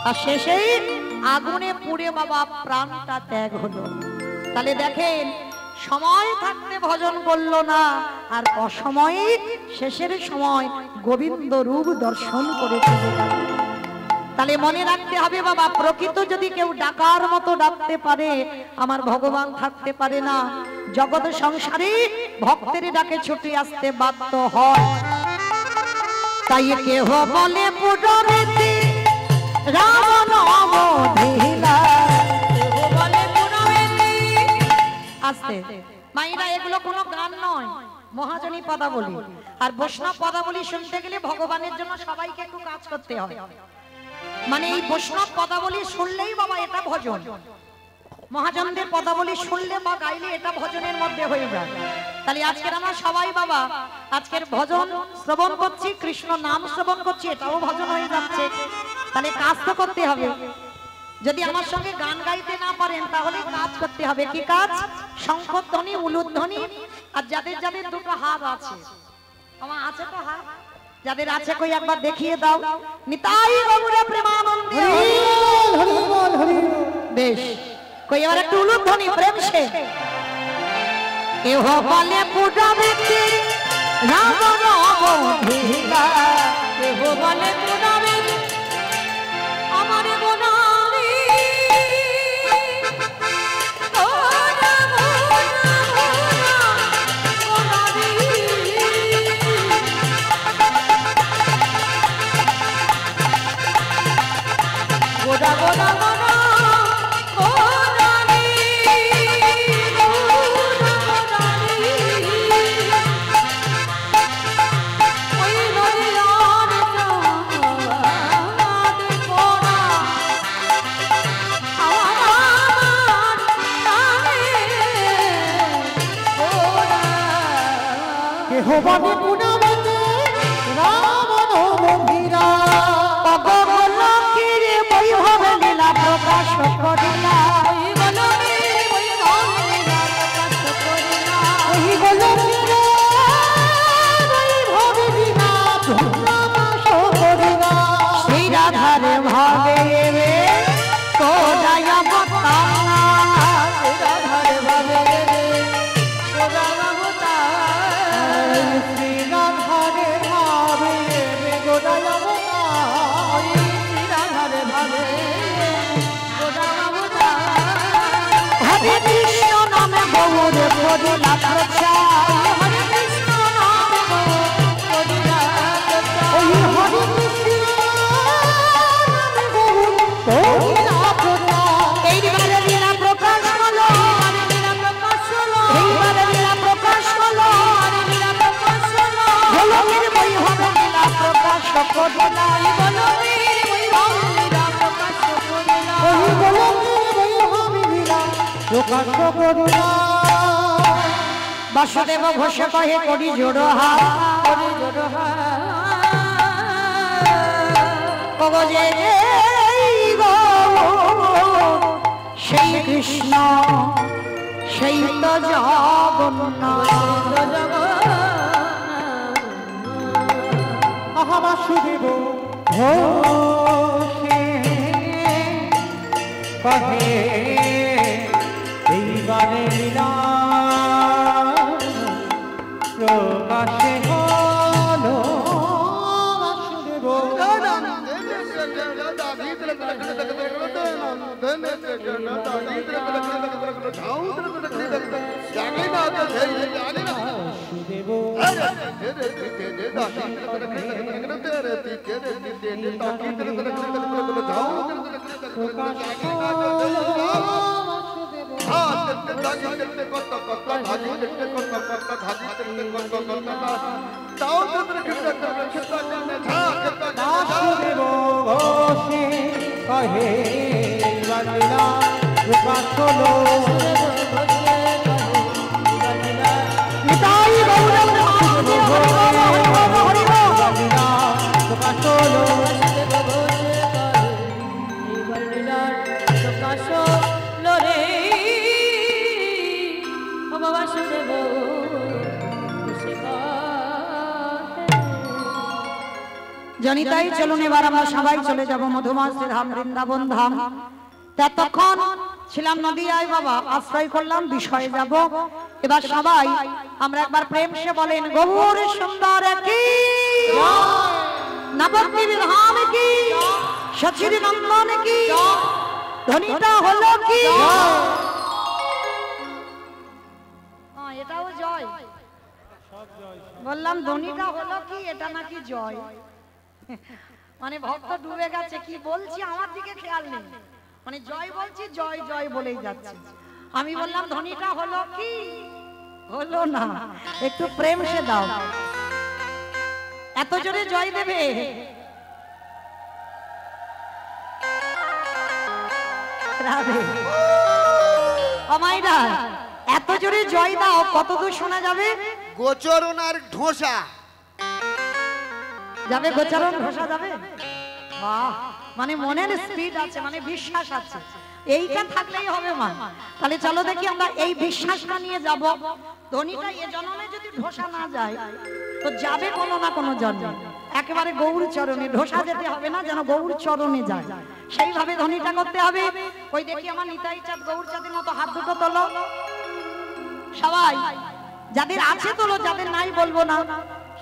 আর শেষেই আগুনে পুড়ে বাবা প্রাণটা ত্যাগ হলো। তাহলে দেখেন, সময় থাকতে ভজন করলো না, আর অসময়ে শেষের সময় গোবিন্দ রূপ দর্শন করে চলে গেল। তাহলে মনে রাখতে হবে বাবা, প্রকৃত যদি কেউ ডাকার মতো ডাকতে পারে, আমার ভগবান থাকতে পারে না। জগৎ সংসারে ভক্তের ডাকে ছুটে আসতে বাধ্য হয়। তাই কেহ বলে পুরোহিতে রাম অবধিলা, কেহ বলে পুরোহিতে। আস্তে মাইরা, এগুলো কোনো গান নয়, মহাজনী পদাবলী। আর বৈষ্ণব পদাবলী শুনতে গেলে ভগবানের জন্য সবাইকে একটু কাজ করতে হয়। মানে এই বৈষ্ণব পদাবলী শুনলেই বাবা এটা ভজন, মহাজনদের পদাবলী শুনলে বা গাইলে এটা ভজনের মধ্যে হয়ে যায়। তাহলে আজকের আমরা সবাই বাবা আজকের ভজন শ্রবণ করছি, কৃষ্ণ নাম শ্রবণ করছি, এটাও ভজন হয়ে যাচ্ছে। তাহলে কাজ তো করতে হবে। যদি আমার সঙ্গে গান গাইতে না পারেন তাহলে কাজ করতে হবে। কি কাজ? শঙ্খধ্বনি, উলুধ্বনি। আর যাদের যাদের দুটো হাত আছে, আমার আছে তো হাত, যাদের আছে কই একবার দেখিয়ে দাও। নিতাই গৌর প্রেমানন্দে হরি বল হরি বল। বেশ, কই এবার একটু উলুধ্বনি প্রেম সে। কেহ বলে পুরোহিতে রাম অবধিলা, কেহ বলে পুরোহিতে আমার বনারি। গোদা গোদা গোদা গোদারি গোদারি, ওই নদিয়ার চাঁদ কোনা আমার নামে গোদা। কেহ বলে পুনমতে রাম রাধারে ভাবে রে গোদাম অবতার শ্রী রাধারে ভাবে রে গোদাম অবতার শ্রী রাধারে ভাবে গোদাম অবতার হরে কৃষ্ণ নামে গৌর করিলা প্রচার হরে কৃষ্ণ নামে গৌর করিলা প্রচার ওই হরে কৃষ্ণ নামে গৌর করিলা প্রচার এইবারে লীলা প্রকাশ হলো লীলা প্রকাশ হলো এইবারে লীলা প্রকাশ হলো লীলা প্রকাশ হলো গোলকের বই হবে লীলা প্রকাশ করিলা গোলকের বই হবে লীলা প্রকাশ করিলা ওই গোলকের বই হবে লীলা প্রকাশ করিলা বাসুদেব ঘোষ কহে করি জোড় হাত করি জোড় হাত যে সেই কৃষ্ণ সেই তো জগন্নাথ বাসুদেব ঘোষে কহে এইবারে লীলা প্রকাশে হলো বাসুদেব বাসুদেব ঘোষে কহে লীলা প্রকাশ হলো নিতাই গৌরঙ্গ প্রকাশ হলো প্রকাশ হলো রে বাসুদেব জনিতাই চলুন এবার আমরা সবাই চলে যাব মধুমাসি ধাম বৃন্দাবন ধাম ততক্ষণ ছিলাম নদিয়ায় বাবা আশ্রয় করলাম বিষয়ে যাব এবার সবাই আমরা একবার প্রেম সে বলেন গৌর সুন্দর কি নবদ্বীপ ধাম কি সচির নন্দন কি ধ্বনিটা হলো কি এটাও জয় বললাম ধ্বনিটা হলো কি এটা নাকি জয় মানে ভক্ত ডুবে গেছে কি বলছি আমার দিকে খেয়াল নেই মানে জয় বলছি জয় জয় বলেই যাচ্ছে আমি বললাম ধ্বনিটা হলো কি হলো না একটু প্রেম সে দাও এত জোরে জয় দেবে রাধে আমাইরা এত জোরে জয় দাও কত দূর শোনা যাবে গোচরণ আর ঢোসা যাবে গোচরণ ঢোসা যাবে বাহ মানে মনের স্পিড আছে মানে বিশ্বাস আছে এইটা থাকলেই হবে মা তাহলে চলো দেখি আমরা এই বিশ্বাসটা নিয়ে যাব ধ্বনিটা এই জন্মে যদি ঢোসা না যায় তো যাবে কোনো না কোনো জন্মে একেবারে গৌর চরণে ঢোসা যেতে হবে না যেন গৌর চরণে যায় সেইভাবে ধ্বনিটা করতে হবে ওই দেখি আমার নিতাই চাঁদ গৌর চাঁদের মতো হাত দুটো তোলো সবাই যাদের আছে তোলো যাদের নাই বলবো না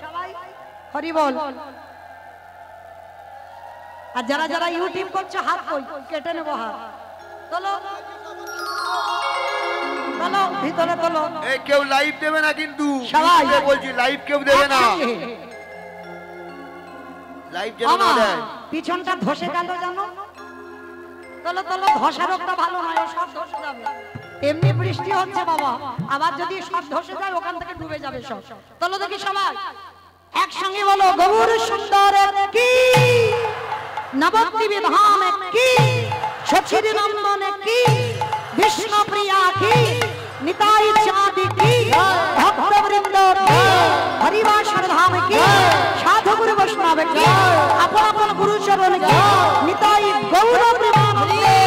সবাই হরি বল আর যারা যারা ইউটিউব করছো হাত কই কেটে নেবো হাত তোলো তোলো ভিতরে তোলো এই কেউ লাইভ দেবে না কিন্তু সবাই বলছি লাইভ কেউ দেবে না লাইভ যেন না দেয় পিছনটা ধসে গেল জানো তোলো তোলো ধসা রোগটা ভালো নয় ও সব ধসে যাবে এমনি বৃষ্টি হচ্ছে বাবা আবার যদি সব ধসে যায় ওখান থেকে ডুবে যাবে সব তোলো দেখি সবাই একসঙ্গে বলো গৌর সুন্দর কি নবদ্বীপ ধাম কি সচির নন্দন কি বিষ্ণু প্রিয়া কি নিতাই চাঁদ কি ভক্ত বৃন্দ কি হরিবাসর ধাম কি সাধু গুরু বৈষ্ণব কি আপন আপন গুরু চরণ কি নিতাই গৌর প্রেমানন্দে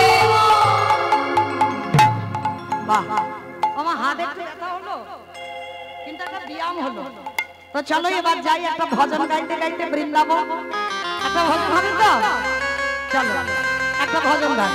বাহ আমার হাত একটু ব্যথা হলো কিন্তু একটা ব্যায়াম হলো তো চলো এবার যাই একটা ভজন গাইতে গাইতে বৃন্দাবন একটা ভজন হবে তো চলো একটা ভজন গাই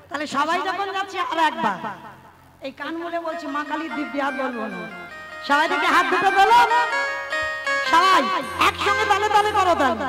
তাহলে সবাই যখন যাচ্ছে আর একবার এই কান মুলে বলছি মা কালীর দিব্যি আর বলবো না। সবাই দেখে হাত দুটো তোলো, সবাই একসঙ্গে তালে তালে করো তাহলে।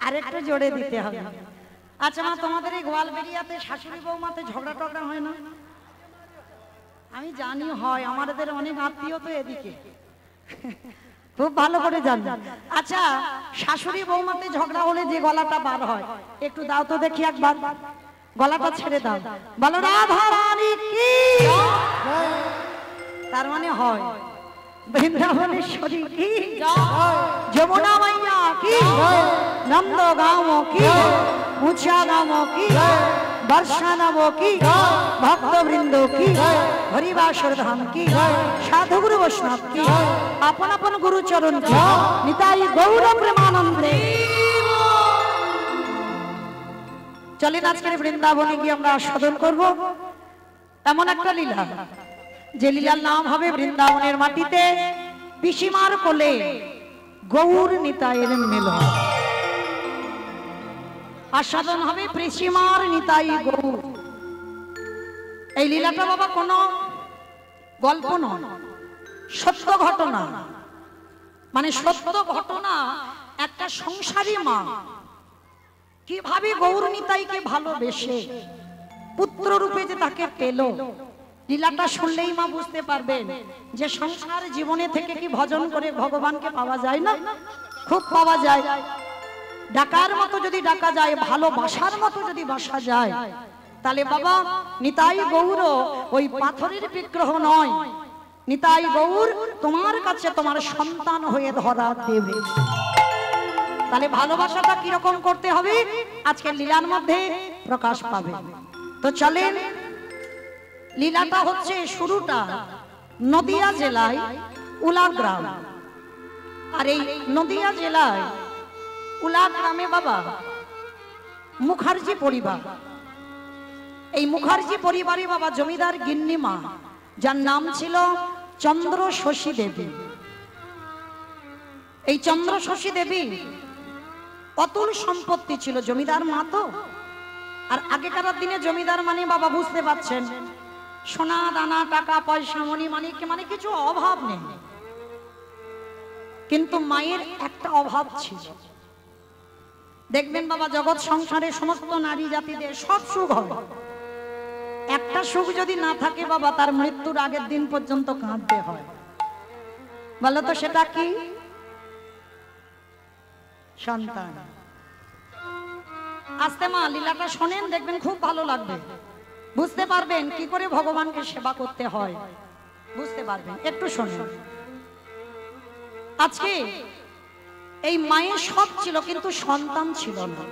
আরেকটু জোরে দিতে হবে। আচ্ছা মা, তোমাদের এই গোয়ালবেড়িয়াতে শাশুড়ি বৌমাতে ঝগড়া টগড়া হয় না? আমি জানি হয়, আমাদের অনেক আত্মীয় তো এদিকে, খুব ভালো করে জানি। আচ্ছা, শাশুড়ি বৌমাতে ঝগড়া হলে যে গলাটা বার হয় একটু দাও তো দেখি একবার, গলাটা ছেড়ে দাও, বলো রাধা রানী কি। তার মানে হয় বৃন্দাবনেশ্বরী কি, যমুনা মাইয়া কি, নন্দ গাঁও কি, মুছা গাঁও কি, বর্ষা নব কি, ভক্তবৃন্দ কি, হরিবাসর ধাম কি, সাধু গুরু বৈষ্ণব কি, আপন আপন গুরু চরণ কি, নিতাই গৌর প্রেমানন্দে। চলেন আজকের বৃন্দাবনে গিয়ে আমরা আস্বাদন করব এমন একটা লীলা, যে লীলার নাম হবে বৃন্দাবনের মাটিতে পিসিমার কোলে গৌর নিতাইয়ের মিলন। আস্বাদন হবে পিসিমার নিতাই গৌর। এই লীলাটা বাবা কোনো গল্প নয়, সত্য ঘটনা। মানে সত্য ঘটনা, একটা সংসারী মা কিভাবে গৌর নিতাইকে ভালোবেসে পুত্র রূপে যে তাকে পেল, লীলাটা শুনলেই মা বুঝতে পারবেন যে সংসার জীবনে থেকে কি ভজন করে ভগবানকে পাওয়া যায় না? খুব পাওয়া যায়। ডাকার মতো যদি ডাকা যায়, ভালোবাসার মতো যদি বাসা যায়, তাহলে বাবা নিতাই গৌর ওই পাথরের বিগ্রহ নয়, নিতাই গৌর তোমার কাছে তোমার সন্তান হয়ে ধরা দেবে। তাহলে ভালোবাসাটা কিরকম করতে হবে আজকে লীলার মধ্যে প্রকাশ পাবে। তো চলেন, লীলাটা হচ্ছে শুরুটা নদিয়া জেলায় উলা গ্রাম। আর এই নদিয়া জেলায় উলা গ্রামে বাবা মুখার্জি পরিবার। এই মুখার্জি পরিবারে বাবা জমিদার গিন্নিমা, যার নাম ছিল চন্দ্র শশী দেবী। এই চন্দ্র শশী দেবী অতুল সম্পত্তি ছিল, জমিদার মা তো। আর আগেকার দিনে জমিদার মানে বাবা বুঝতে পাচ্ছেন, সোনা দানা টাকা পয়সা মণি মানিক মানে কিছু অভাব নেই। কিন্তু মায়ের একটা অভাব ছিল। দেখবেন বাবা জগৎ সংসারে সমস্ত নারী জাতিদের সব সুখ হবে, একটা সুখ যদি না থাকে বাবা তার মৃত্যুর আগের দিন পর্যন্ত কাঁদতে হয়। বলো তো সেটা কি? সন্তান। আস্তে মা লীলাটা শোনেন, দেখবেন খুব ভালো লাগবে, বুঝতে পারবেন কি করে ভগবানকে সেবা করতে হয়, বুঝতে পারবেন। একটু শোনেন। আজকে এই মায়ের সব ছিল কিন্তু সন্তান ছিল না।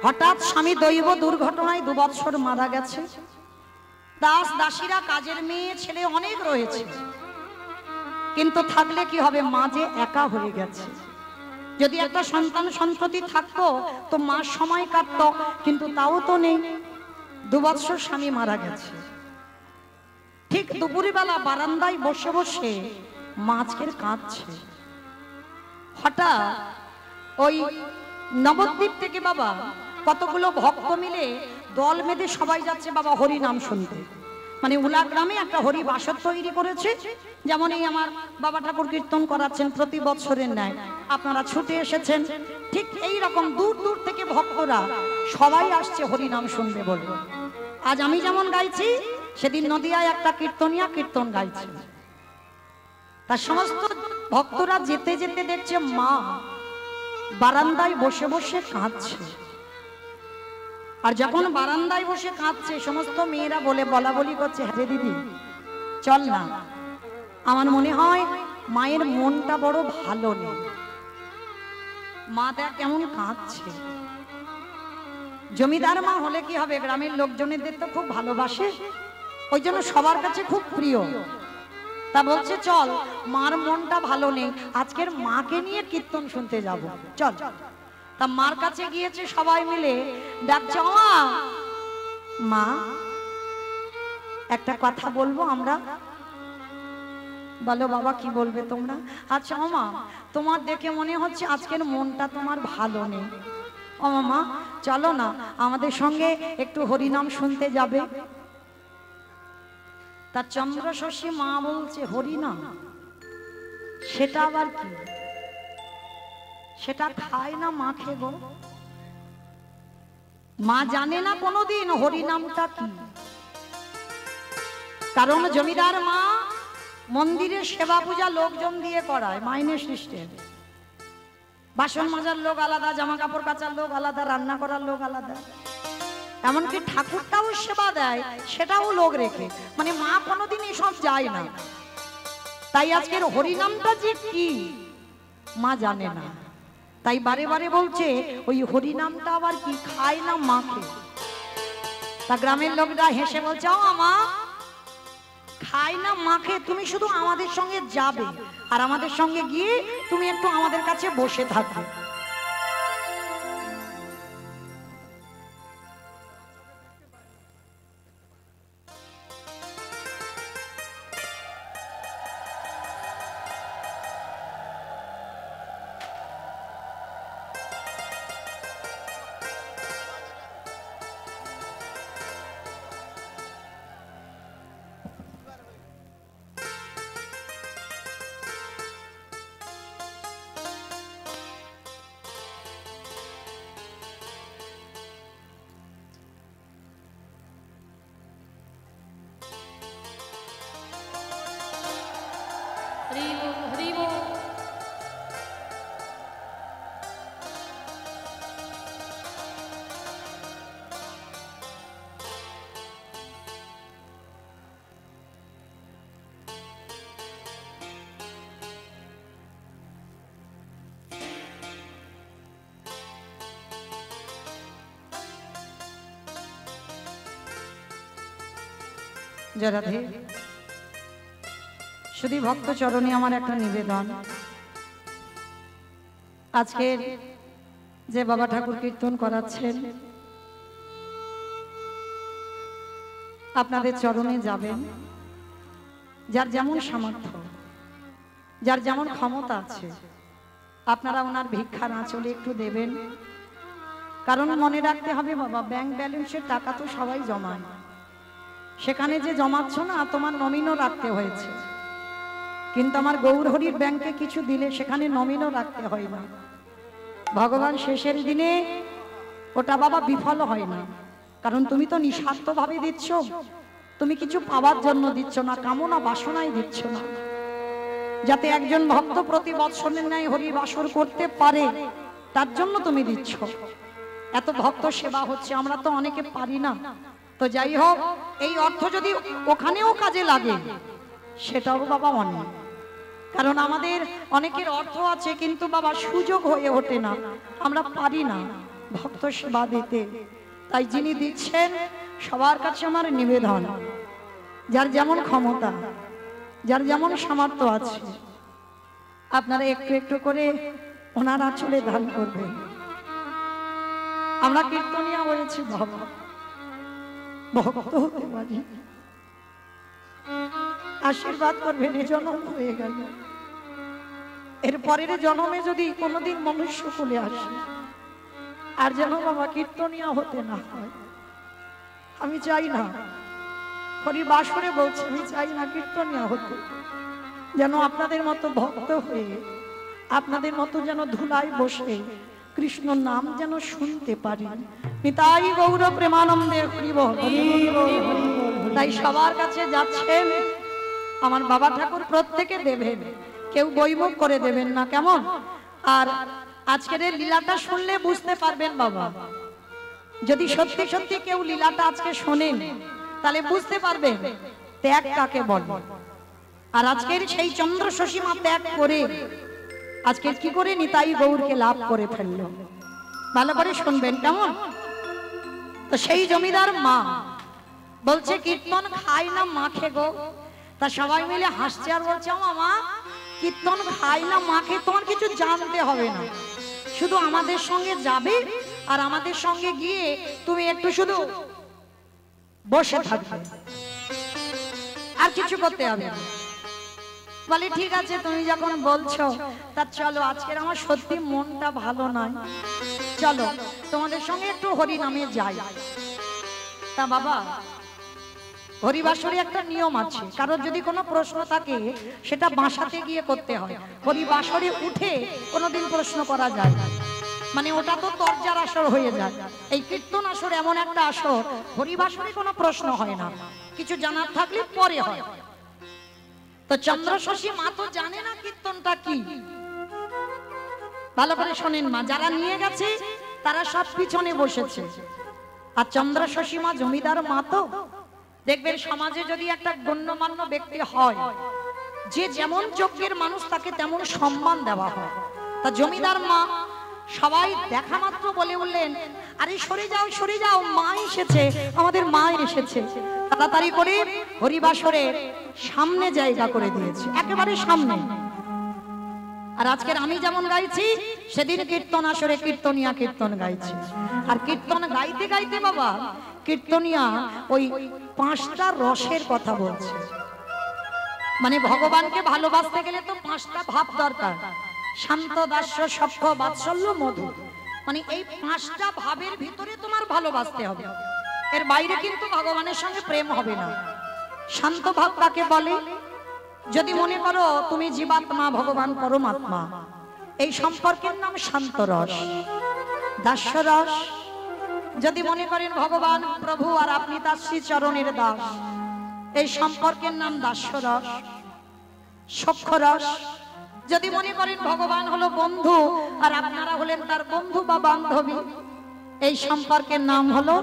হঠাৎ স্বামী দৈব দুর্ঘটনায় 2 বছর মারা গেছে। দাস দাসীরা কাজের মেয়ে ছেলে অনেক রয়েছে, কিন্তু থাকলে কি হবে, মা যে একা হয়ে গেছে। যদি একটা সন্তান সন্ততি থাকতো তো মা সময় কাটতো, কিন্তু তাও তো নেই। 2 বছর স্বামী মারা গেছে। ঠিক দুপুরবেলা বারান্দায় বসে বসে মা আজকের কাঁদছে। হঠাৎ ওই নবদ্বীপ থেকে বাবা কতগুলো ভক্ত মিলে দল বেঁধে সবাই যাচ্ছে বাবা হরি নাম শুনতে। মানে উলা গ্রামে একটা হরি বাসর তৈরি করেছে, যেমন এই আমার বাবা ঠাকুর কীর্তন করাচ্ছেন প্রতি বছরের ন্যায় আপনারা ছুটে এসেছেন। ঠিক এই রকম দূর দূর থেকে ভক্তরা সবাই আসছে হরি নাম শুনবে বলে। আজ আমি যেমন গাইছি, সেদিন নদিয়ায় একটা কীর্তনিয়া কীর্তন গাইছে। তার সমস্ত ভক্তরা যেতে যেতে দেখছে মা বারান্দায় বসে বসে কাঁদছে। আর যখন বারান্দায় বসে কাঁদছে, সমস্ত মেয়েরা বলা বলি করছে, হ্যাঁ দিদি চল না, আমার মনে হয় মায়ের মনটা বড় ভালো নেই, মা দেখ কেমন কাঁদছে। জমিদার মা হলে কি হবে, গ্রামের লোকজনেদের তো খুব ভালোবাসে, ওই জন্য সবার কাছে খুব প্রিয়। তা বলছে চল, মার মনটা ভালো নেই, আজকের মাকে নিয়ে কীর্তন শুনতে যাব, চল। তা মার কাছে গিয়েছে সবাই মিলে, ডাকছে মা একটা কথা বলবো আমরা। বলো বাবা কি বলবে তোমরা? আচ্ছা মা, তোমার দেখে মনে হচ্ছে আজকের মনটা তোমার ভালো নেই, ও মা চলো না আমাদের সঙ্গে একটু হরিনাম শুনতে যাবে। তার চন্দ্র শশী মা বলছে হরিনাম সেটা আবার কি? সেটা খায় না মাখে গো। মা জানে না কোনোদিন হরিনামটা কি। কারণ জমিদার মা মন্দিরে সেবা পূজা লোকজন দিয়ে করায়, মাইনে সিস্টেম। বাসন মাজার লোক আলাদা, জামা কাপড় কাচার লোক আলাদা, রান্না করার লোক আলাদা, এমনকি ঠাকুরটাও সেবা দেয় সেটাও লোক রেখে। মানে মা কোনোদিন এসব যায় না। তাই আজকের হরিনামটা যে কি মা জানে না, তাই বারে বারে বলছে ওই হরিনামটা আবার কি, খায় না মাকে। তা গ্রামের লোকরা হেসে বলছে ও মা খায় না মাকে, তুমি শুধু আমাদের সঙ্গে যাবে, আর আমাদের সঙ্গে গিয়ে তুমি একটু আমাদের কাছে বসে থাকবে। জয় রাধে। শুধু ভক্ত চরণে আমার একটা নিবেদন, আজকের যে বাবা ঠাকুর কীর্তন করাচ্ছেন আপনাদের চরণে যাবেন, যার যেমন সামর্থ্য, যার যেমন ক্ষমতা আছে, আপনারা ওনার ভিক্ষার আঁচলে একটু দেবেন। কারণ মনে রাখতে হবে বাবা, ব্যাংক ব্যালেন্সের টাকা তো সবাই জমায়, সেখানে যে জমাচ্ছ না তোমার নমিনও রাখতে হয়েছে, কিন্তু আমার গৌরহরির ব্যাংকে কিছু দিলে সেখানে নমিনও রাখতে হয় না। ভগবান শেষের দিনে ওটা বাবা বিফল হয় না, কারণ তুমি তো নিঃস্বার্থভাবে দিচ্ছ, তুমি কিছু পাওয়ার জন্য দিচ্ছ না, কামনা বাসনায় দিচ্ছ না, যাতে একজন ভক্ত প্রতি বৎসরের ন্যায় হরি বাসর করতে পারে তার জন্য তুমি দিচ্ছ। এত ভক্ত সেবা হচ্ছে, আমরা তো অনেকে পারি না। তো যাই হোক, এই অর্থ যদি ওখানেও কাজে লাগে সেটাও বাবা অনেক, কারণ আমাদের অনেকের অর্থ আছে কিন্তু বাবা সুযোগ হয়ে ওঠে না, আমরা পারি না ভক্ত সেবা দিতে। তাই যিনি দিচ্ছেন সবার কাছে আমার নিবেদন, যার যেমন ক্ষমতা, যার যেমন সামর্থ্য আছে, আপনারা একটু একটু করে ওনার আঁচলে দান করবেন। আমরা কীর্তনিয়া হয়েছি বাবা, ভক্ত হতে পারি, আশীর্বাদ করবেন। এ জন্ম হয়ে গেল, এর পরের জন্মে যদি কোনোদিন মনুষ্য কুলে আসে আর যেন বাবা কীর্তনিয়া হতে না হয়। আমি চাই না, হরি বাসরে বলছি, আমি চাই না কীর্তনিয়া হতে, যেন আপনাদের মতো ভক্ত হয়ে, আপনাদের মতো যেন ধুলায় বসে কৃষ্ণ নাম যেন শুনতে পারি। নিতাই গৌর প্রেমানন্দে হরি বল। তাই সবার কাছে যাচ্ছেন আমার বাবা ঠাকুর, প্রত্যেকে দেবেন, কেউ বইমুখ করে দেবেন না, কেমন? আর আজকের এই লীলাটা শুনলে বুঝতে পারবেন বাবা, যদি সত্যি সত্যি কেউ লীলাটা আজকে শোনেন তাহলে বুঝতে পারবেন ত্যাগ কাকে বলে। আর আজকের সেই চন্দ্র শশীমা ত্যাগ করে আজকে কি করে নিতাই গৌরকে লাভ করে ফেলল, ভালো করে শুনবেন, কেমন? তো সেই জমিদার মা বলছে কীর্তন খাই না মাখে গো। তা সবাই মিলে হাসছে আর বলছে মামা কীর্তন খাই না মাখে, তোমার কিছু জানতে হবে না, শুধু আমাদের সঙ্গে যাবে আর আমাদের সঙ্গে গিয়ে তুমি একটু শুধু বসে থাকবে, আর কিছু করতে হবে না। বলে ঠিক আছে, তুমি যখন বলছো তা চলো, আজকের আমার সত্যি মনটা ভালো নয়, চলো তোমাদের সঙ্গে একটু হরি নামে যাই। তা বাবা হরিবাসরে একটা নিয়ম আছে, কারোর যদি কোনো প্রশ্ন থাকে সেটা বাসাতে গিয়ে করতে হয়, হরিবাসরে উঠে কোনোদিন প্রশ্ন করা যায় না, মানে ওটা তো তরজার আসর হয়ে যায়। এই কীর্তন আসর এমন একটা আসর, হরিবাসরে কোনো প্রশ্ন হয় না, কিছু জানার থাকলে পরে হয়। তো চন্দ্র শশী মা তো জানে না কীর্তনটা কি, ভালো করে শোনেন মা, যারা নিয়ে গেছে তারা সব পিছনে বসেছে, আর চন্দ্র শশী মা জমিদার মা তো দেখবেন সমাজে যদি একটা গণ্যমান্য ব্যক্তি হয়, যে যেমন যোগ্যের মানুষ তাকে তেমন সম্মান দেওয়া হয়। তা জমিদার মা সবাই দেখা মাত্র বলে উঠলেন, আরে সরে যাও সরে যাও, মা এসেছে, আমাদের মা এসেছে। তাড়াতাড়ি করে হরিবাসরের সামনে জায়গা করে দিয়েছে, একেবারে সামনে। আর আজকের আমি যেমন গাইছি, সেদিন কীর্তন আসরে কীর্তনিয়া কীর্তন গাইছে। আর কীর্তন গাইতে গাইতে বাবা কীর্তনিয়া ওই 5টা রসের কথা বলছে, মানে ভগবানকে ভালোবাসতে গেলে তো 5টা ভাব দরকার, শান্ত, দাস্য, সখ্য, বাৎসল্য, মধু, মানে এই 5টা ভাবের ভিতরে তোমার ভালোবাসতে হবে, এর বাইরে কিন্তু ভগবানের সঙ্গে প্রেম হবে না। শান্ত ভাব কাকে বলে? যদি মনে করো তুমি জীবাত্মা, ভগবান পরমাত্মা, এই সম্পর্কের নাম শান্ত রস। দাস্য রস, যদি মনে করেন ভগবান প্রভু আর আপনি তার শ্রী চরণের দাস, এই সম্পর্কের নাম দাস্য রস। সখ্য রস, যদি মনে করেন ভগবান হলো বন্ধু আর আপনারা হলেন তার বন্ধু বা বান্ধবী, এই সম্পর্কের নাম হলো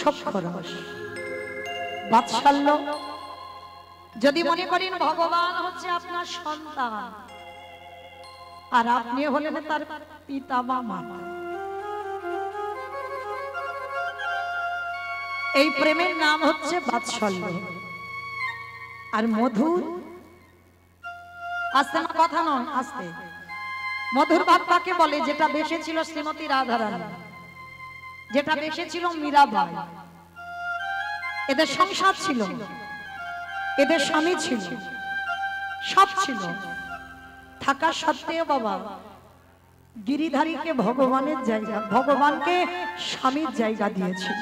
সখ্য রস। বাৎসল্য, যদি মনে করেন ভগবান হচ্ছে আপনার সন্তান আর আপনি হলেন তার পিতা বা মাতা, এই প্রেমের নাম হচ্ছে বাৎসল্য। আর মধুর আস্তে না, কথা নয়, আস্তে। মধুর ভাব কাকে বলে? যেটা বেশে ছিল শ্রীমতী রাধারানী, যেটা বেশে ছিল মীরাবাই। এদের সংসার ছিল, এদের স্বামী ছিল, সব ছিল, থাকা সত্ত্বেও বাবা গিরিধারীকে ভগবানের জায়গা, ভগবানকে স্বামীর জায়গা দিয়েছিল।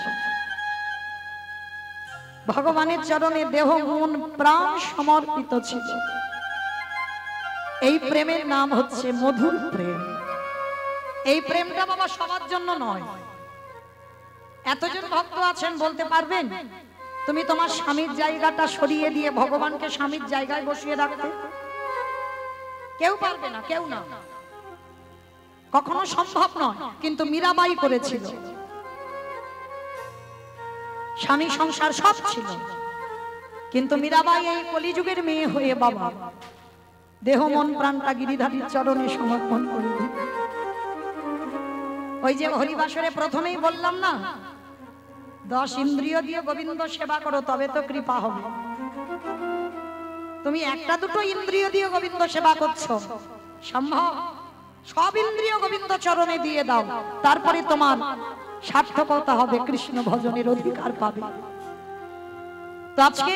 ভগবানের চরণে দেহ মন প্রাণ সমর্পিত ছিল। এই প্রেমের নাম হচ্ছে মধুর প্রেম। এই প্রেমটা বাবা সবার জন্য নয়। এতজন ভক্ত আছেন, বলতে পারবেন তুমি তোমার স্বামীর জায়গাটা সরিয়ে দিয়ে ভগবানকে স্বামীর জায়গায় বসিয়ে রাখতে? কেউ পারবে না, কেউ না, কখনো সম্ভব নয়। কিন্তু মীরাবাই করেছিল। স্বামী সংসার সব ছিল, কিন্তু মীরাবাই এই কলিযুগের মেয়ে হয়ে বাবা দেহ মন প্রাণটা গিরিধারীর চরণে সমর্পণ করে দিল। ওই যে হরিবাসরে প্রথমেই বললাম না, 10 ইন্দ্রিয় দিয়ে গোবিন্দ সেবা করো তবে তো কৃপা হবে। তুমি একটা দুটো ইন্দ্রিয় দিয়ে গোবিন্দ সেবা করছো, সম্ভব? সব ইন্দ্রিয় গোবিন্দ চরণে দিয়ে দাও, তারপরে তোমার সার্থকতা হবে, কৃষ্ণ ভজনের অধিকার পাবে। তো আজকে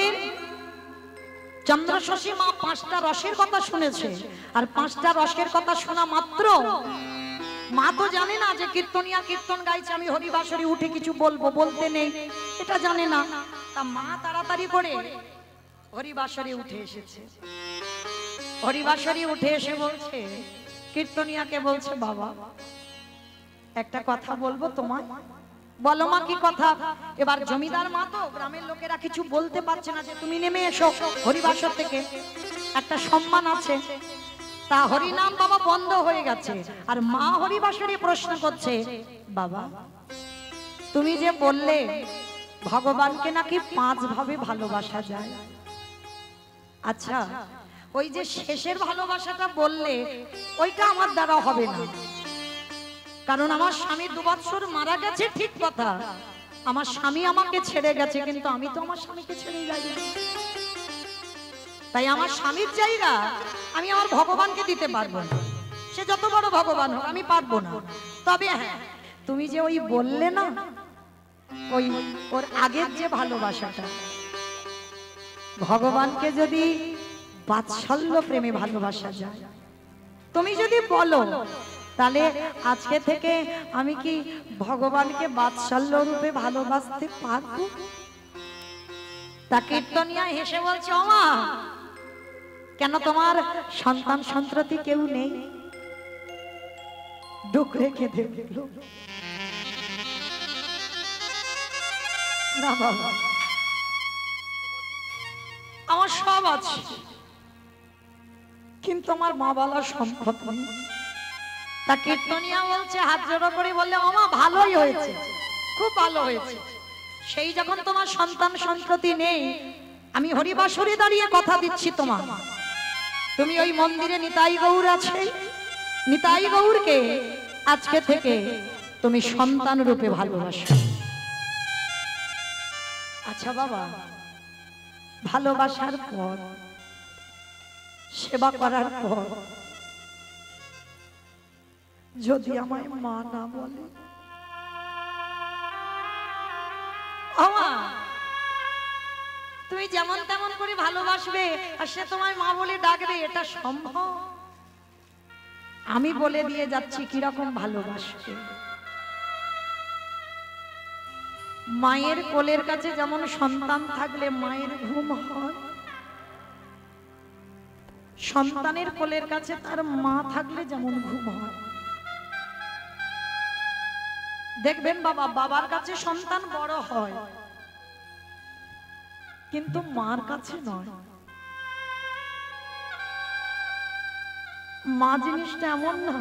চন্দ্রশশী মা 5টা রসের কথা শুনেছে, আর 5টা রসের কথা শোনা মাত্র মা তো জানে না যে কীর্তনিয়া কীর্তন গাইছে, আমি হরিবাসরে উঠে কিছু বলবো, বলতে নেই, এটা জানে না। তা মা তাড়াতাড়ি করে হরিবাসরে উঠে এসেছে। হরিবাসরে উঠে এসে বলছে, কীর্তনিয়াকে বলছে, বাবা একটা কথা বলবো তোমায়। বলো মা, কি কথা? এবার জমিদার মা তো, গ্রামের লোকেরা কিছু বলতে পারছে না যে তুমি নেমে এসো হরিবাসর থেকে, একটা সম্মান আছে। তা হরিনাম বাবা বন্ধ হয়ে গেছে, আর মা হরিবাসরে প্রশ্ন করছে, বাবা তুমি যে বললে ভগবানকে নাকি 5 ভাবে ভালোবাসা যায়, আচ্ছা ওই যে শেষের ভালোবাসাটা বললে ওইটা আমার দ্বারা হবে না, কারণ আমার স্বামী 2 বছর মারা গেছে, ঠিক কথা, আমার স্বামী আমাকে ছেড়ে গেছে, কিন্তু আমি তো আমার স্বামীকে ছেড়ে যাই না। তাই আমার স্বামীর জায়গা আমি আমার ভগবানকে দিতে পারবো না, সে যত বড় ভগবান হোক, আমি পারবো না। তবে হ্যাঁ, তুমি যে ওই বললে না, ওই ওর আগের যে ভালোবাসাটা, ভগবানকে যদি বাৎসল্য প্রেমে ভালোবাসা যায়, তুমি যদি বলো, তাহলে আজকে থেকে আমি কি ভগবানকে বাৎসল্য রূপে ভালোবাসতে পারবো? তা কীর্তনিয়া হেসে বলছে, ও মা, কেন তোমার সন্তান সন্ততি কেউ নেই? দুঃখ রেখে দেখলো না বাবা, আমার সব আছে, কিন্তু আমার মা বলার সম্পদ নেই। তা কীর্তনিয়া বলছে, হাত জোড়ো করে বললে, ও মা ভালোই হয়েছে, খুব ভালো হয়েছে। সেই যখন তোমার সন্তান সন্ততি নেই, আমি হরিবাসরে দাঁড়িয়ে কথা দিচ্ছি তোমার, তুমি ওই মন্দিরে নিতাই গৌর আছে, নিতাই গৌরকে আজকে থেকে তুমি সন্তান রূপে ভালোবাসো। আচ্ছা বাবা, ভালোবাসার পর, সেবা করার পর যদি আমায় মা না বলে, তুমি যেমন তেমন করে ভালোবাসবে আর সে তোমায় মা বলে ডাকবে, এটা সম্ভব? আমি বলে দিয়ে যাচ্ছি কিরকম ভালোবাসবে। মায়ের কোলের কাছে যেমন সন্তান থাকলে মায়ের ঘুম হয়, সন্তানের কোলের কাছে তার মা থাকলে যেমন ঘুম হয়। দেখবেন বাবা, বাবার কাছে সন্তান বড় হয়, কিন্তু মার কাছে নয়। মা জিনিসটা এমন না,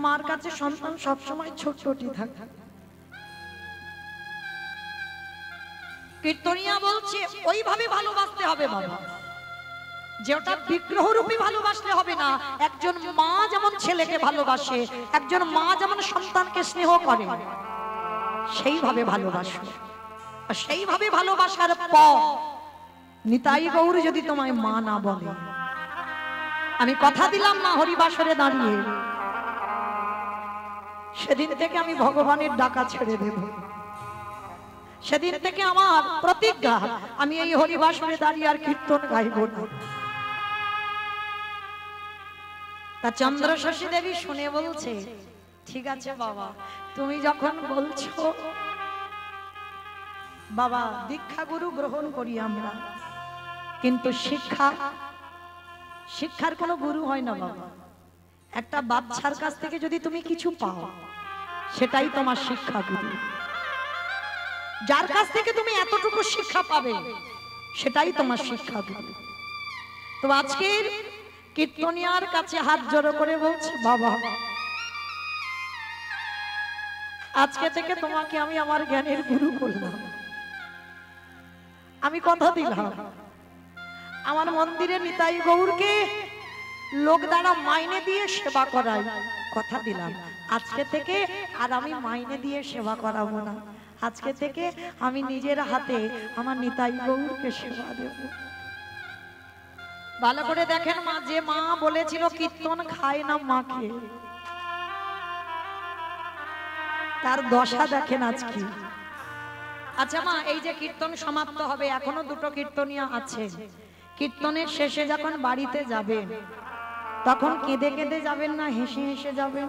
মার কাছে সন্তান সবসময় ছোটটি থাকে। কীর্তনিয়া বলছে, ওইভাবে ভালোবাসতে হবে বাবা, যে ওটা বিগ্রহ রূপী ভালোবাসলে হবে না। একজন মা যেমন ছেলেকে ভালোবাসে, একজন মা যেমন সন্তানকে স্নেহ করে, সেইভাবে ভালোবাসো। আর সেইভাবে ভালোবাসার পর নিতাই গৌর যদি তোমায় মা না বলে, আমি কথা দিলাম না হরিবাসরে দাঁড়িয়ে, সেদিন থেকে আমি ভগবানের ডাকা ছেড়ে দেব। সেদিন থেকে আমার প্রতিজ্ঞা, আমি এই হরিবাসরে দাঁড়িয়ে আর কীর্তন গাইব না। তা চন্দ্রশশী দেবী শুনে বলছে, ঠিক আছে বাবা, তুমি যখন বলছো বাবা দীক্ষা গুরু গ্রহণ করি আমরা, কিন্তু শিক্ষার কোনো গুরু হয় না বাবা। একটা বাচ্চার কাছ থেকে যদি তুমি কিছু পাও, সেটাই তোমার শিক্ষা গুরু। যার কাছ থেকে তুমি এতটুকু শিক্ষা পাবে, সেটাই তোমার শিক্ষা গুরু। তো আজকের কীর্তনিয়ার কাছে হাত জড়ো করে বলছে, বাবা আজকে থেকে তোমাকে আমি আমার জ্ঞানের গুরু করলাম। আমি কথা দিলাম আমার মন্দিরে নিতাই গৌরকে লোক দ্বারা মাইনে দিয়ে সেবা করাই, কথা দিলাম আজকে থেকে আর আমি মাইনে দিয়ে সেবা করাবো না। আজকে থেকে আমি নিজের হাতে আমার নিতাই গৌরকে সেবা দেব। ভালো করে দেখেন মা, যে মা বলেছিল কীর্তন খায় না মাকে, তার দশা দেখেন আজকে। আচ্ছা মা, এই যে কীর্তন সমাপ্ত হবে, এখনো দুটো কীর্তনিয়া আছে, কীর্তনের শেষে যখন বাড়িতে যাবেন তখন কেঁদে কেঁদে যাবেন না হেসে হেসে যাবেন?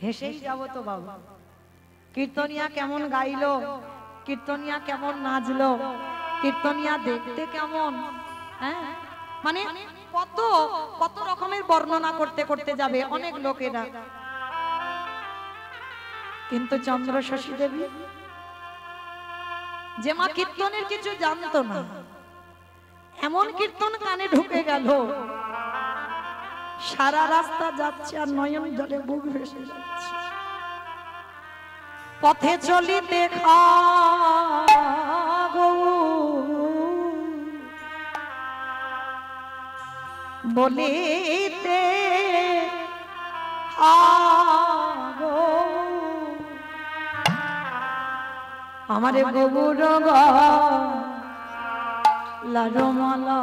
হেসেই যাব তো বাবা। কীর্তনিয়া কেমন গাইলো, কীর্তনিয়া কেমন নাচলো, কীর্তনিয়া দেখতে কেমন, হ্যাঁ মানে কত কত রকমের বর্ণনা করতে করতে যাবে অনেক লোকেরা। কিন্তু চন্দ্রশশী দেবী যে মা কীর্তনের কিছু জানতো না, এমন কীর্তন কানে ঢুকে গেল, সারা রাস্তা যাচ্ছে আর নয়ন জলে বুক ভেসে যাচ্ছে। পথে চলিতে খাগো বলিতে আগো আমারে গৌর লারমালা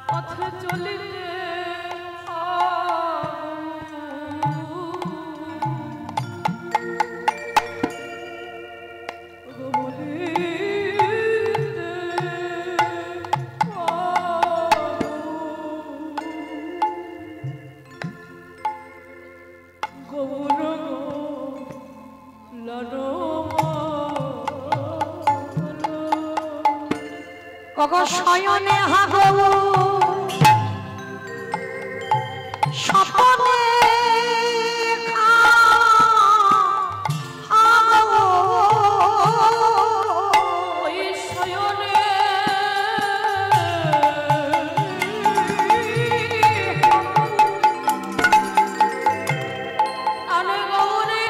পথে চলিতে শয়নে হাগো স্বপনে ওই শয়নে আনে গৌরে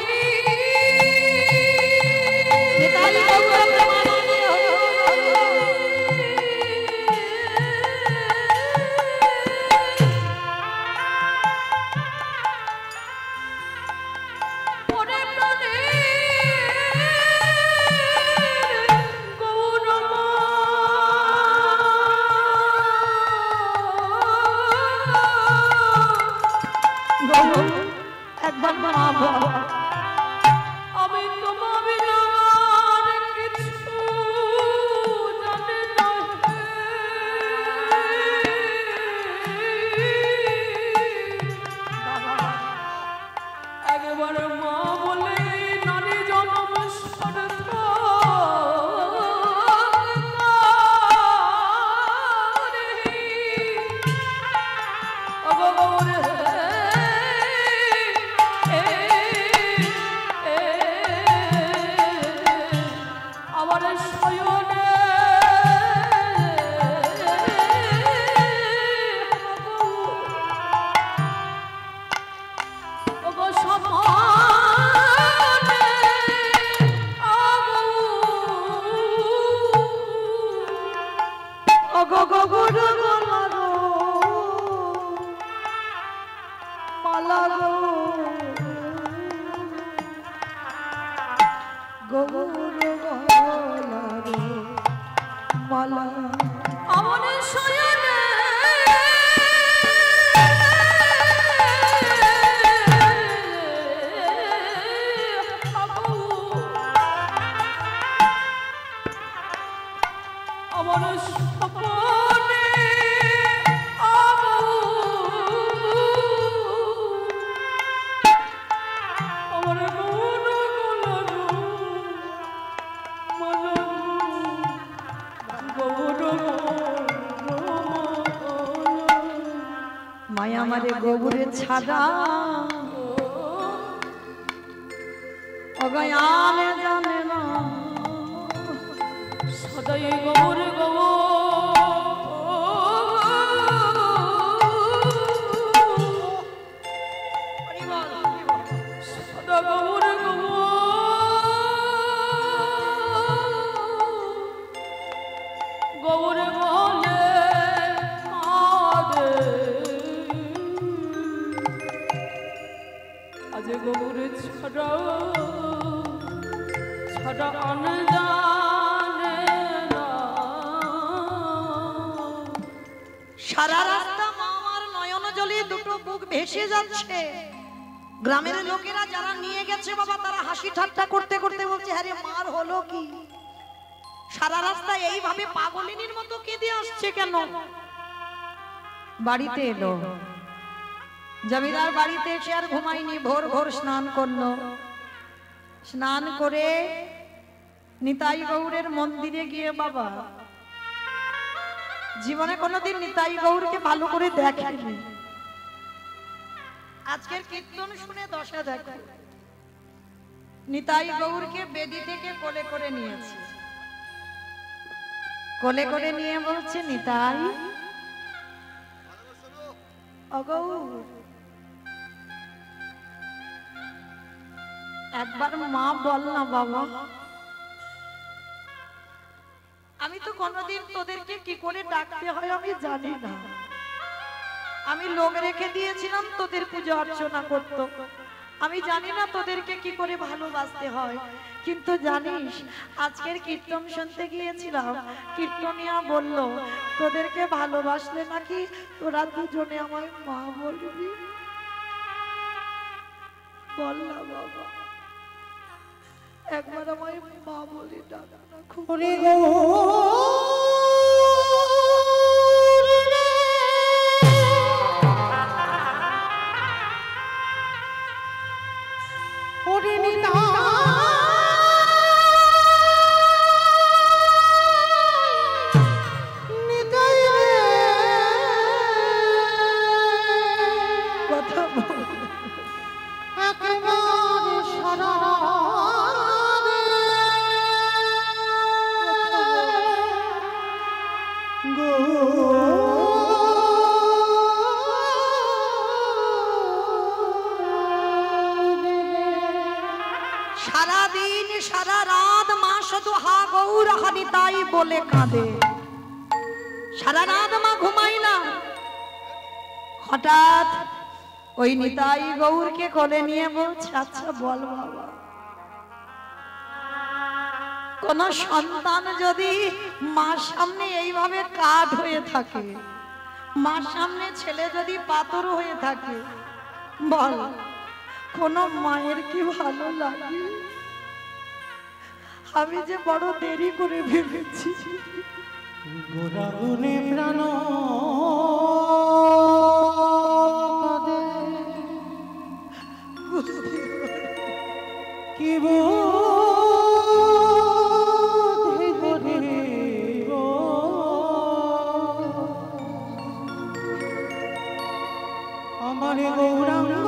একবার মা বলো আমি তোমার বিনার কিছু জানি না একবার মা বলে নারী জন্ম সার্থক করে। মায়া মারে গোবরে ছাড়া অগয়ানে জানে না সদাই গৌর সদা গৌর গৌর বলে আজ গৌর ছড়া ছড়া অনজানে না। সারা রাস্তা মা আমার নয়ন জলে দুটো বুক ভেসে যাচ্ছে। গ্রামের লোকেরা যারা নিয়ে গেছে বাবা তারা হাসি ঠাট্টা করতে করতে বলছে আরে মার হলো কি, সারা রাস্তা এইভাবে পাগলিনীর মতো কেঁদে আসছে কেন। বাড়িতে এলো, জমিদার বাড়িতে এসে আর ঘুমায়নি, ভোর ভোর স্নান করলো। স্নান করে নিতাই গৌরের মন্দিরে গিয়ে বাবা জীবনে কোনোদিন নিতাই গৌরকে ভালো করে দেখেনি। আজকের কীর্তন শুনে দশা দেখো, নিতাই গৌরকে বেদি থেকে কোলে করে নিয়েছে, কোলে করে নিয়ে বলছে নিতাই অগৌর একবার মা বল না বাবা। আমি তো কোনোদিন তোদেরকে কি করে ডাকতে হয় আমি জানি না, আমি লোক রেখে দিয়েছিলাম তোদের পূজা অর্চনা করত, আমি জানি না তোদেরকে কি করে ভালোবাসতে হয়। কিন্তু জানিস আজকের কীর্তন শুনতে গিয়েছিলাম, কীর্তনিয়া বলল তোদেরকে ভালোবাসলে নাকি তোরা দুজনে আমায় মা বলবি। বল না বাবা, একবার আমায় মা বলি ডাক না। খুব কথা বল সারাদিন সারা রাত মা শুধু হা গৌর হানিতাই বলে কাঁদে, সারা রাত মা ঘুমাই না। হঠাৎ ওই নিতাই গৌরকে কোলে নিয়ে বলছে আচ্ছা বল বাবা, কোন সন্তান যদি মার সামনে এইভাবে কাঠ হয়ে থাকে, মার সামনে ছেলে যদি পাথর হয়ে থাকে, বল কোন মায়ের কি ভালো লাগে? আমি যে বড় দেরি করে ভেবেছি। গোরাগুনে প্রাণ কি আমার গৌরাঙ্গ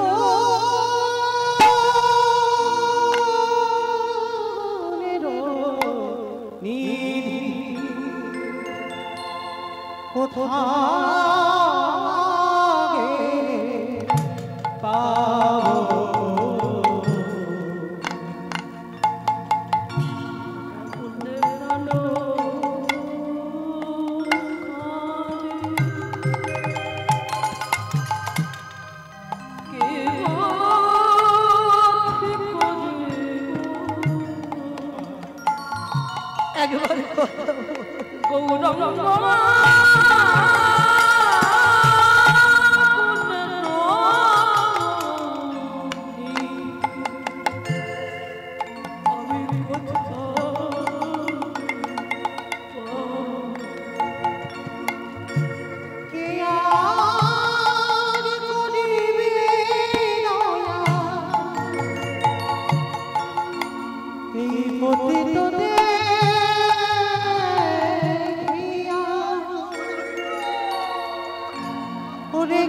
ওরে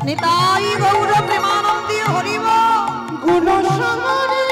নিতাই গৌর প্রেমানন্দী হরিব গুণ সাগরে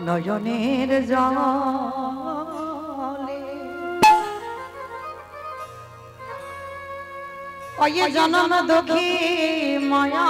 নয়নের জলে ওই জনম দুঃখী মায়া